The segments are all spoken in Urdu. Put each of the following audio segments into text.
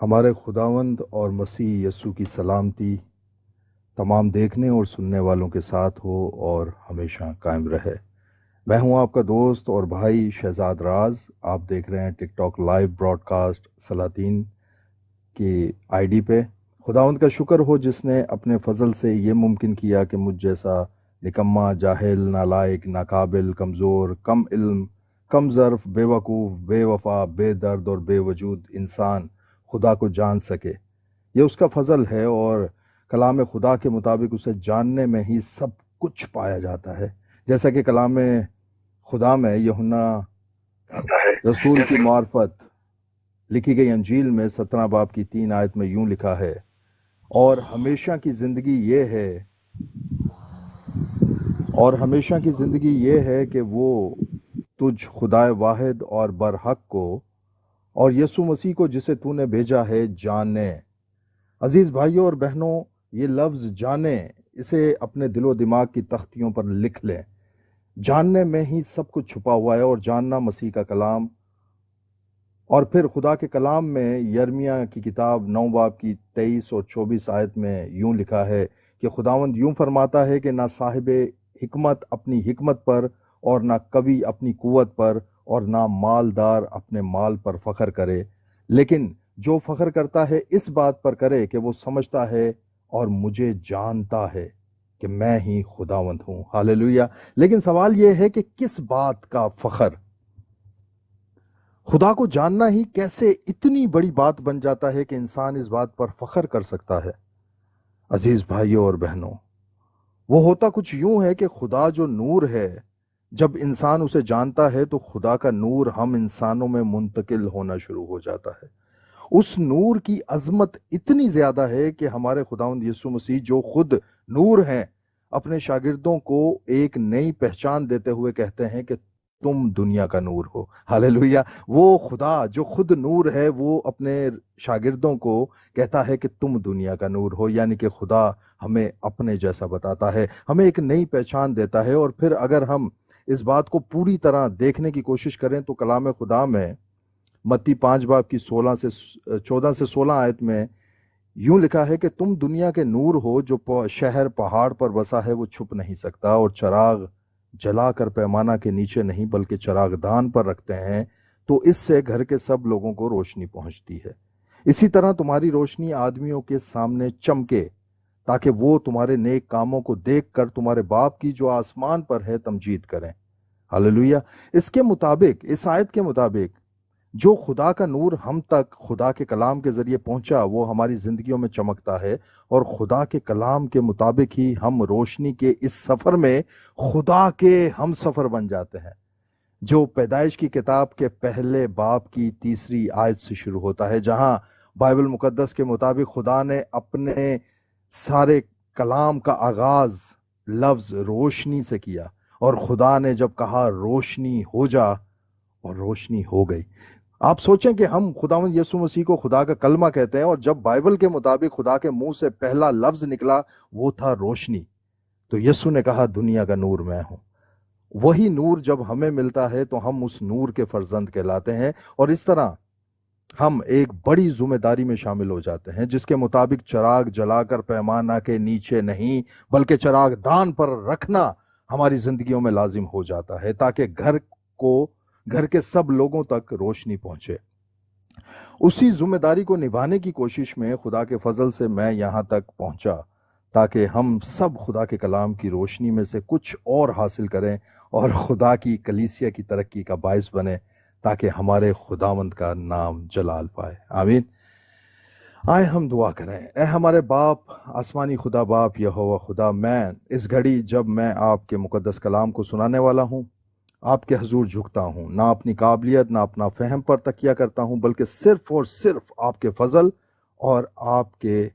ہمارے خداوند اور مسیح یسوع کی سلامتی تمام دیکھنے اور سننے والوں کے ساتھ ہو اور ہمیشہ قائم رہے۔ میں ہوں آپ کا دوست اور بھائی شہزاد راز۔ آپ دیکھ رہے ہیں ٹک ٹاک لائیو براڈ کاسٹ سلاطین کی آئی ڈی پہ۔ خداوند کا شکر ہو جس نے اپنے فضل سے یہ ممکن کیا کہ مجھ جیسا نکما، جاہل، نالائق، ناقابل، کمزور، کم علم، کم ظرف، بے وقوف، بے وفا، بے درد اور بے وجود انسان خدا کو جان سکے۔ یہ اس کا فضل ہے، اور کلام خدا کے مطابق اسے جاننے میں ہی سب کچھ پایا جاتا ہے، جیسا کہ کلام خدا میں یوحنا رسول کی معرفت لکھی گئی انجیل میں 17 باب کی 3 آیت میں یوں لکھا ہے، اور ہمیشہ کی زندگی یہ ہے کہ وہ تجھ خدائے واحد اور برحق کو اور یسوع مسیح کو جسے تو نے بھیجا ہے جانے۔ عزیز بھائیوں اور بہنوں، یہ لفظ جانے، اسے اپنے دل و دماغ کی تختیوں پر لکھ لیں۔ جاننے میں ہی سب کچھ چھپا ہوا ہے، اور جاننا مسیح کا کلام۔ اور پھر خدا کے کلام میں یرمیہ کی کتاب 9 باب کی 23 اور 24 آیت میں یوں لکھا ہے کہ خداوند یوں فرماتا ہے کہ نہ صاحب حکمت اپنی حکمت پر، اور نہ قوی اپنی قوت پر، اور نہ مالدار اپنے مال پر فخر کرے، لیکن جو فخر کرتا ہے اس بات پر کرے کہ وہ سمجھتا ہے اور مجھے جانتا ہے کہ میں ہی خداوند ہوں۔ ہاللیلویہ۔ لیکن سوال یہ ہے کہ کس بات کا فخر؟ خدا کو جاننا ہی کیسے اتنی بڑی بات بن جاتا ہے کہ انسان اس بات پر فخر کر سکتا ہے؟ عزیز بھائیوں اور بہنوں، وہ ہوتا کچھ یوں ہے کہ خدا جو نور ہے، جب انسان اسے جانتا ہے تو خدا کا نور ہم انسانوں میں منتقل ہونا شروع ہو جاتا ہے۔ اس نور کی عظمت اتنی زیادہ ہے کہ ہمارے خداوند یسوع مسیح جو خود نور ہیں، اپنے شاگردوں کو ایک نئی پہچان دیتے ہوئے کہتے ہیں کہ تم دنیا کا نور ہو۔ ہاللیلویہ۔ وہ خدا جو خود نور ہے، وہ اپنے شاگردوں کو کہتا ہے کہ تم دنیا کا نور ہو، یعنی کہ خدا ہمیں اپنے جیسا بتاتا ہے، ہمیں ایک نئی پہچان دیتا ہے۔ اور پھر اگر ہم اس بات کو پوری طرح دیکھنے کی کوشش کریں تو کلام خدا میں متی 5 باب کی 14 سے 16 آیت میں یوں لکھا ہے کہ تم دنیا کے نور ہو، جو شہر پہاڑ پر بسا ہے وہ چھپ نہیں سکتا، اور چراغ جلا کر پیمانہ کے نیچے نہیں بلکہ چراغ دان پر رکھتے ہیں، تو اس سے گھر کے سب لوگوں کو روشنی پہنچتی ہے۔ اسی طرح تمہاری روشنی آدمیوں کے سامنے چمکے، تاکہ وہ تمہارے نیک کاموں کو دیکھ کر تمہارے باپ کی جو آسمان پر ہے تمجید کریں۔ ہاللیلویہ۔ اس کے مطابق، اس آیت کے مطابق، جو خدا کا نور ہم تک خدا کے کلام کے ذریعے پہنچا وہ ہماری زندگیوں میں چمکتا ہے، اور خدا کے کلام کے مطابق ہی ہم روشنی کے اس سفر میں خدا کے ہم سفر بن جاتے ہیں، جو پیدائش کی کتاب کے پہلے باب کی 3 آیت سے شروع ہوتا ہے، جہاں بائبل مقدس کے مطابق خدا نے اپنے سارے کلام کا آغاز لفظ روشنی سے کیا، اور خدا نے جب کہا روشنی ہو جا، اور روشنی ہو گئی۔ آپ سوچیں کہ ہم خداوند یسوع مسیح کو خدا کا کلمہ کہتے ہیں، اور جب بائبل کے مطابق خدا کے منہ سے پہلا لفظ نکلا وہ تھا روشنی، تو یسوع نے کہا دنیا کا نور میں ہوں۔ وہی نور جب ہمیں ملتا ہے تو ہم اس نور کے فرزند کہلاتے ہیں، اور اس طرح ہم ایک بڑی ذمہ داری میں شامل ہو جاتے ہیں، جس کے مطابق چراغ جلا کر پیمانہ کے نیچے نہیں بلکہ چراغ دان پر رکھنا ہماری زندگیوں میں لازم ہو جاتا ہے، تاکہ گھر کے سب لوگوں تک روشنی پہنچے۔ اسی ذمہ داری کو نبھانے کی کوشش میں خدا کے فضل سے میں یہاں تک پہنچا، تاکہ ہم سب خدا کے کلام کی روشنی میں سے کچھ اور حاصل کریں اور خدا کی کلیسیا کی ترقی کا باعث بنے، تاکہ ہمارے خداوند کا نام جلال پائے۔ آمین۔ آئے ہم دعا کریں۔ اے ہمارے باپ، آسمانی خدا باپ یہوہ خدا، میں اس گھڑی جب میں آپ کے مقدس کلام کو سنانے والا ہوں، آپ کے حضور جھکتا ہوں، نہ اپنی قابلیت نہ اپنا فہم پر تکیہ کرتا ہوں، بلکہ صرف اور صرف آپ کے فضل اور آپ کے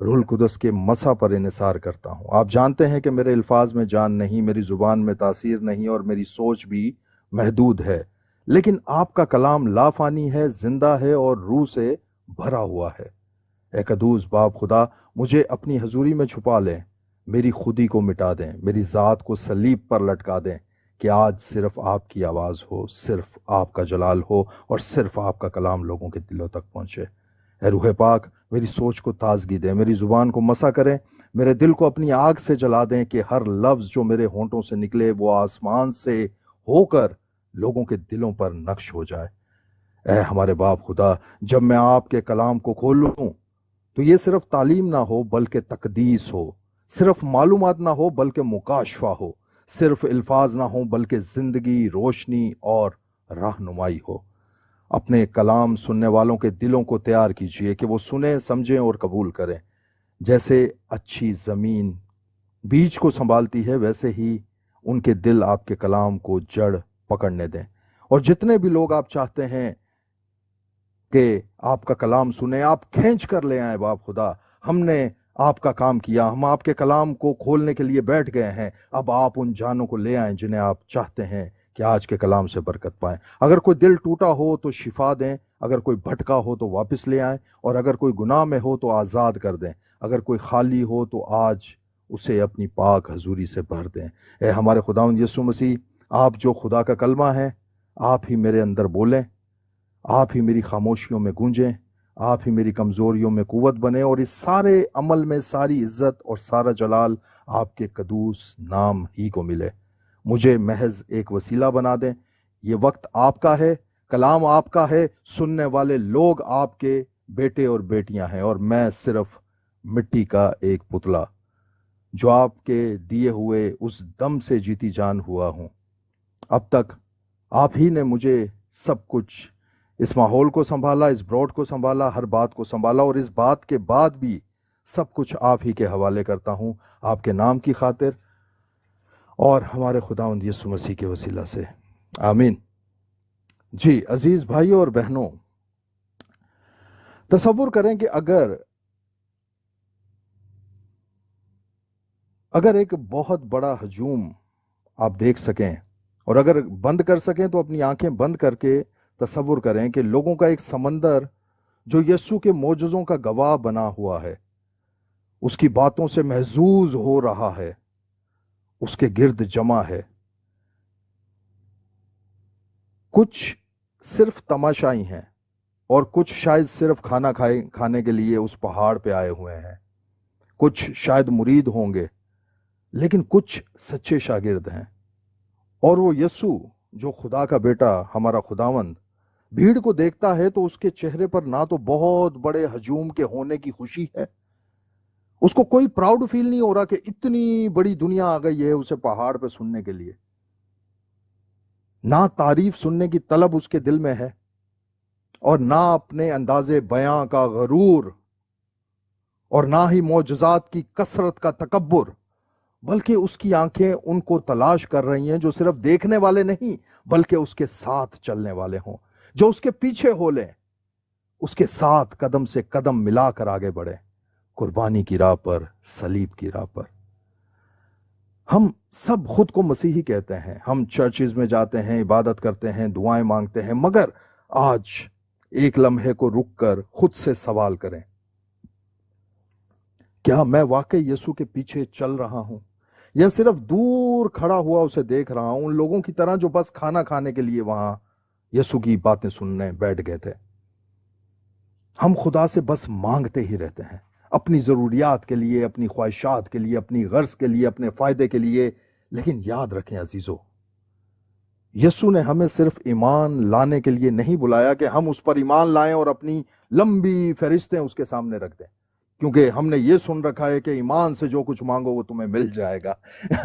روح القدس کے مسح پر انحصار کرتا ہوں۔ آپ جانتے ہیں کہ میرے الفاظ میں جان نہیں، میری زبان میں تاثیر نہیں، اور میری سوچ بھی محدود ہے، لیکن آپ کا کلام لافانی ہے، زندہ ہے اور روح سے بھرا ہوا ہے۔ اے قدوس باپ خدا، مجھے اپنی حضوری میں چھپا لیں، میری خودی کو مٹا دیں، میری ذات کو صلیب پر لٹکا دیں، کہ آج صرف آپ کی آواز ہو، صرف آپ کا جلال ہو، اور صرف آپ کا کلام لوگوں کے دلوں تک پہنچے۔ اے روح پاک میری سوچ کو تازگی دے، میری زبان کو مسا کریں، میرے دل کو اپنی آگ سے جلا دیں کہ ہر لفظ جو میرے ہونٹوں سے نکلے وہ آسمان سے ہو کر لوگوں کے دلوں پر نقش ہو جائے۔ اے ہمارے باپ خدا، جب میں آپ کے کلام کو کھولوں تو یہ صرف تعلیم نہ ہو بلکہ تقدیس ہو، صرف معلومات نہ ہو بلکہ مکاشفہ ہو، صرف الفاظ نہ ہوں بلکہ زندگی، روشنی اور رہنمائی ہو۔ اپنے کلام سننے والوں کے دلوں کو تیار کیجئے کہ وہ سنیں، سمجھیں اور قبول کریں۔ جیسے اچھی زمین بیج کو سنبھالتی ہے ویسے ہی ان کے دل آپ کے کلام کو جڑ پکڑنے دیں۔ اور جتنے بھی لوگ آپ چاہتے ہیں کہ آپ کا کلام سنیں، آپ کھینچ کر لے آئیں باپ خدا۔ ہم نے آپ کا کام کیا، ہم آپ کے کلام کو کھولنے کے لیے بیٹھ گئے ہیں، اب آپ ان جانوں کو لے آئیں جنہیں آپ چاہتے ہیں کہ آج کے کلام سے برکت پائیں۔ اگر کوئی دل ٹوٹا ہو تو شفا دیں، اگر کوئی بھٹکا ہو تو واپس لے آئیں، اور اگر کوئی گناہ میں ہو تو آزاد کر دیں، اگر کوئی خالی ہو تو آج اسے اپنی پاک حضوری سے بھر دیں۔ اے ہمارے خداوند یسوع مسیح، آپ جو خدا کا کلمہ ہے، آپ ہی میرے اندر بولیں، آپ ہی میری خاموشیوں میں گونجیں، آپ ہی میری کمزوریوں میں قوت بنے، اور اس سارے عمل میں ساری عزت اور سارا جلال آپ کے قدوس نام ہی کو ملے۔ مجھے محض ایک وسیلہ بنا دیں۔ یہ وقت آپ کا ہے، کلام آپ کا ہے، سننے والے لوگ آپ کے بیٹے اور بیٹیاں ہیں، اور میں صرف مٹی کا ایک پتلا جو آپ کے دیے ہوئے اس دم سے جیتی جان ہوا ہوں۔ اب تک آپ ہی نے مجھے سب کچھ، اس ماحول کو سنبھالا، اس براڈ کو سنبھالا، ہر بات کو سنبھالا، اور اس بات کے بعد بھی سب کچھ آپ ہی کے حوالے کرتا ہوں، آپ کے نام کی خاطر اور ہمارے خداوند یسوع مسیح کے وسیلہ سے، آمین۔ جی عزیز بھائیوں اور بہنوں، تصور کریں کہ اگر ایک بہت بڑا ہجوم آپ دیکھ سکیں، اور اگر بند کر سکیں تو اپنی آنکھیں بند کر کے تصور کریں کہ لوگوں کا ایک سمندر جو یسوع کے معجزوں کا گواہ بنا ہوا ہے، اس کی باتوں سے محظوظ ہو رہا ہے، اس کے گرد جمع ہے۔ کچھ صرف تماشائی ہیں اور کچھ شاید صرف کھانے کے لیے اس پہاڑ پہ آئے ہوئے ہیں، کچھ شاید مرید ہوں گے، لیکن کچھ سچے شاگرد ہیں۔ اور وہ یسوع جو خدا کا بیٹا، ہمارا خداوند، بھیڑ کو دیکھتا ہے تو اس کے چہرے پر نہ تو بہت بڑے ہجوم کے ہونے کی خوشی ہے، اس کو کوئی پراؤڈ فیل نہیں ہو رہا کہ اتنی بڑی دنیا آ گئی ہے اسے پہاڑ پہ سننے کے لیے، نہ تعریف سننے کی طلب اس کے دل میں ہے، اور نہ اپنے انداز بیاں کا غرور، اور نہ ہی معجزات کی کثرت کا تکبر، بلکہ اس کی آنکھیں ان کو تلاش کر رہی ہیں جو صرف دیکھنے والے نہیں بلکہ اس کے ساتھ چلنے والے ہوں، جو اس کے پیچھے ہو لیں، اس کے ساتھ قدم سے قدم ملا کر آگے بڑھیں، قربانی کی راہ پر، صلیب کی راہ پر۔ ہم سب خود کو مسیحی کہتے ہیں، ہم چرچز میں جاتے ہیں، عبادت کرتے ہیں، دعائیں مانگتے ہیں، مگر آج ایک لمحے کو رک کر خود سے سوال کریں، کیا میں واقعی یسوع کے پیچھے چل رہا ہوں، یا صرف دور کھڑا ہوا اسے دیکھ رہا ہوں، ان لوگوں کی طرح جو بس کھانا کھانے کے لیے وہاں یسوع کی باتیں سننے بیٹھ گئے تھے؟ ہم خدا سے بس مانگتے ہی رہتے ہیں، اپنی ضروریات کے لیے، اپنی خواہشات کے لیے، اپنی غرض کے لیے، اپنے فائدے کے لیے، لیکن یاد رکھیں عزیزو، یسوع نے ہمیں صرف ایمان لانے کے لیے نہیں بلایا کہ ہم اس پر ایمان لائیں اور اپنی لمبی فہرستیں اس کے سامنے رکھ دیں، کیونکہ ہم نے یہ سن رکھا ہے کہ ایمان سے جو کچھ مانگو وہ تمہیں مل جائے گا۔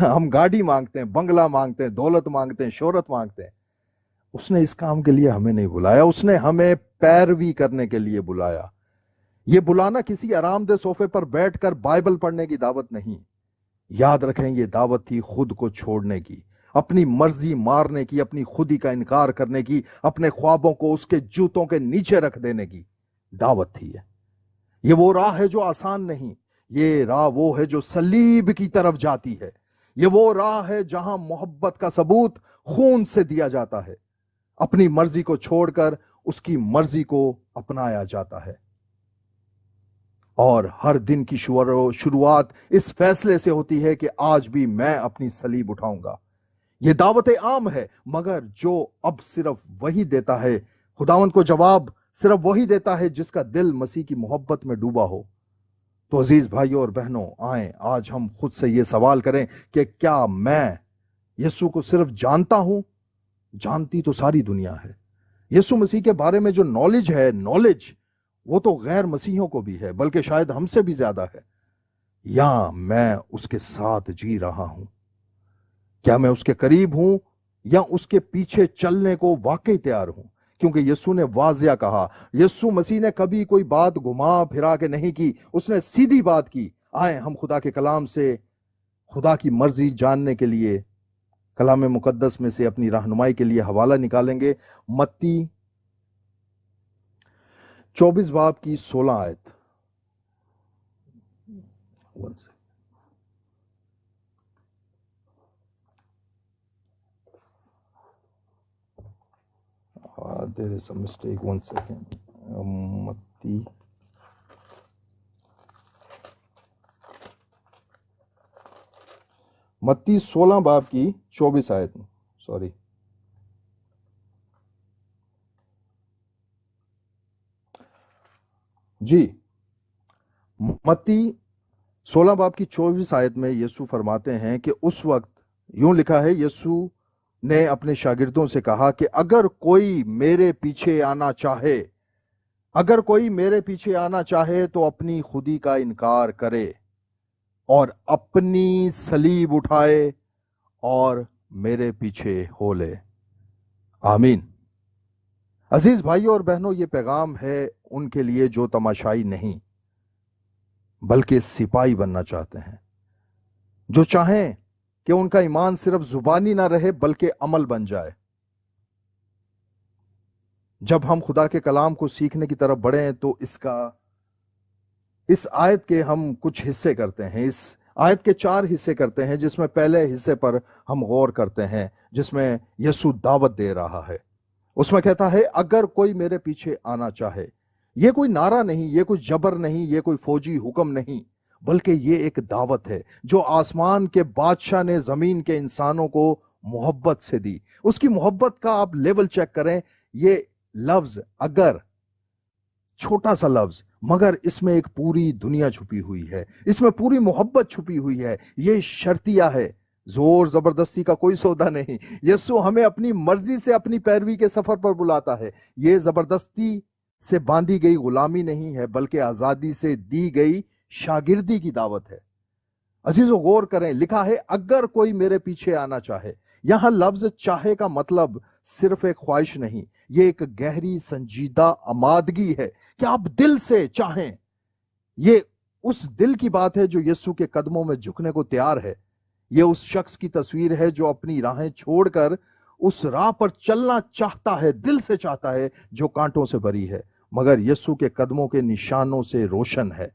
ہم گاڑی مانگتے ہیں، بنگلہ مانگتے ہیں، دولت مانگتے ہیں، شہرت مانگتے ہیں۔ اس نے اس کام کے لیے ہمیں نہیں بلایا، اس نے ہمیں پیروی کرنے کے لیے بلایا۔ یہ بلانا کسی آرام دہ صوفے پر بیٹھ کر بائبل پڑھنے کی دعوت نہیں، یاد رکھیں یہ دعوت تھی خود کو چھوڑنے کی، اپنی مرضی مارنے کی، اپنی خودی کا انکار کرنے کی، اپنے خوابوں کو اس کے جوتوں کے نیچے رکھ دینے کی دعوت تھی۔ یہ وہ راہ ہے جو آسان نہیں، یہ راہ وہ ہے جو صلیب کی طرف جاتی ہے، یہ وہ راہ ہے جہاں محبت کا ثبوت خون سے دیا جاتا ہے، اپنی مرضی کو چھوڑ کر اس کی مرضی کو اپنایا جاتا ہے۔ اور ہر دن کی شروعات اس فیصلے سے ہوتی ہے کہ آج بھی میں اپنی صلیب اٹھاؤں گا۔ یہ دعوت عام ہے، مگر جو اب صرف وہی دیتا ہے، خداوند کو جواب صرف وہی دیتا ہے جس کا دل مسیح کی محبت میں ڈوبا ہو۔ تو عزیز بھائیوں اور بہنوں، آئیں آج ہم خود سے یہ سوال کریں کہ کیا میں یسوع کو صرف جانتا ہوں؟ جانتی تو ساری دنیا ہے۔ یسوع مسیح کے بارے میں جو نالج ہے، وہ تو غیر مسیحیوں کو بھی ہے، بلکہ شاید ہم سے بھی زیادہ ہے۔ یا میں اس کے ساتھ جی رہا ہوں؟ کیا میں اس کے قریب ہوں یا اس کے پیچھے چلنے کو واقعی تیار ہوں؟ کیونکہ یسوع نے واضح کہا، یسوع مسیح نے کبھی کوئی بات گھما پھرا کے نہیں کی، اس نے سیدھی بات کی۔ آئیں ہم خدا کے کلام سے خدا کی مرضی جاننے کے لیے کلام مقدس میں سے اپنی رہنمائی کے لیے حوالہ نکالیں گے۔ متی 24 باب کی 16 آیت۔ There is a mistake, 1 second. متی 16 باب کی 24 آیت، سوری، جی متی 16 باب کی 24 آیت میں یسوع فرماتے ہیں کہ اس وقت یوں لکھا ہے، یسوع نے اپنے شاگردوں سے کہا کہ اگر کوئی میرے پیچھے آنا چاہے تو اپنی خودی کا انکار کرے اور اپنی صلیب اٹھائے اور میرے پیچھے ہو لے۔ آمین۔ عزیز بھائیوں اور بہنوں، یہ پیغام ہے ان کے لیے جو تماشائی نہیں بلکہ سپاہی بننا چاہتے ہیں، جو چاہیں کہ ان کا ایمان صرف زبانی نہ رہے بلکہ عمل بن جائے۔ جب ہم خدا کے کلام کو سیکھنے کی طرف بڑھیں تو اس آیت کے ہم کچھ حصے کرتے ہیں، اس آیت کے 4 حصے کرتے ہیں، جس میں پہلے حصے پر ہم غور کرتے ہیں، جس میں یسوع دعوت دے رہا ہے۔ اس میں کہتا ہے اگر کوئی میرے پیچھے آنا چاہے۔ یہ کوئی نعرہ نہیں، یہ کوئی جبر نہیں، یہ کوئی فوجی حکم نہیں، بلکہ یہ ایک دعوت ہے جو آسمان کے بادشاہ نے زمین کے انسانوں کو محبت سے دی۔ اس کی محبت کا آپ لیول چیک کریں۔ یہ لفظ اگر، چھوٹا سا لفظ، مگر اس میں ایک پوری دنیا چھپی ہوئی ہے، اس میں پوری محبت چھپی ہوئی ہے۔ یہ شرطیہ ہے، زور زبردستی کا کوئی سودا نہیں۔ یسوع ہمیں اپنی مرضی سے اپنی پیروی کے سفر پر بلاتا ہے۔ یہ زبردستی سے باندھی گئی غلامی نہیں ہے بلکہ آزادی سے دی گئی شاگردی کی دعوت ہے۔ عزیزو غور کریں، لکھا ہے اگر کوئی میرے پیچھے آنا چاہے۔ یہاں لفظ چاہے کا مطلب صرف ایک خواہش نہیں، یہ ایک گہری سنجیدہ آمادگی ہے کہ آپ دل سے چاہیں۔ یہ اس دل کی بات ہے جو یسوع کے قدموں میں جھکنے کو تیار ہے۔ یہ اس شخص کی تصویر ہے جو اپنی راہیں چھوڑ کر اس راہ پر چلنا چاہتا ہے، دل سے چاہتا ہے، جو کانٹوں سے بھری ہے مگر یسوع کے قدموں کے نشانوں سے روشن ہے۔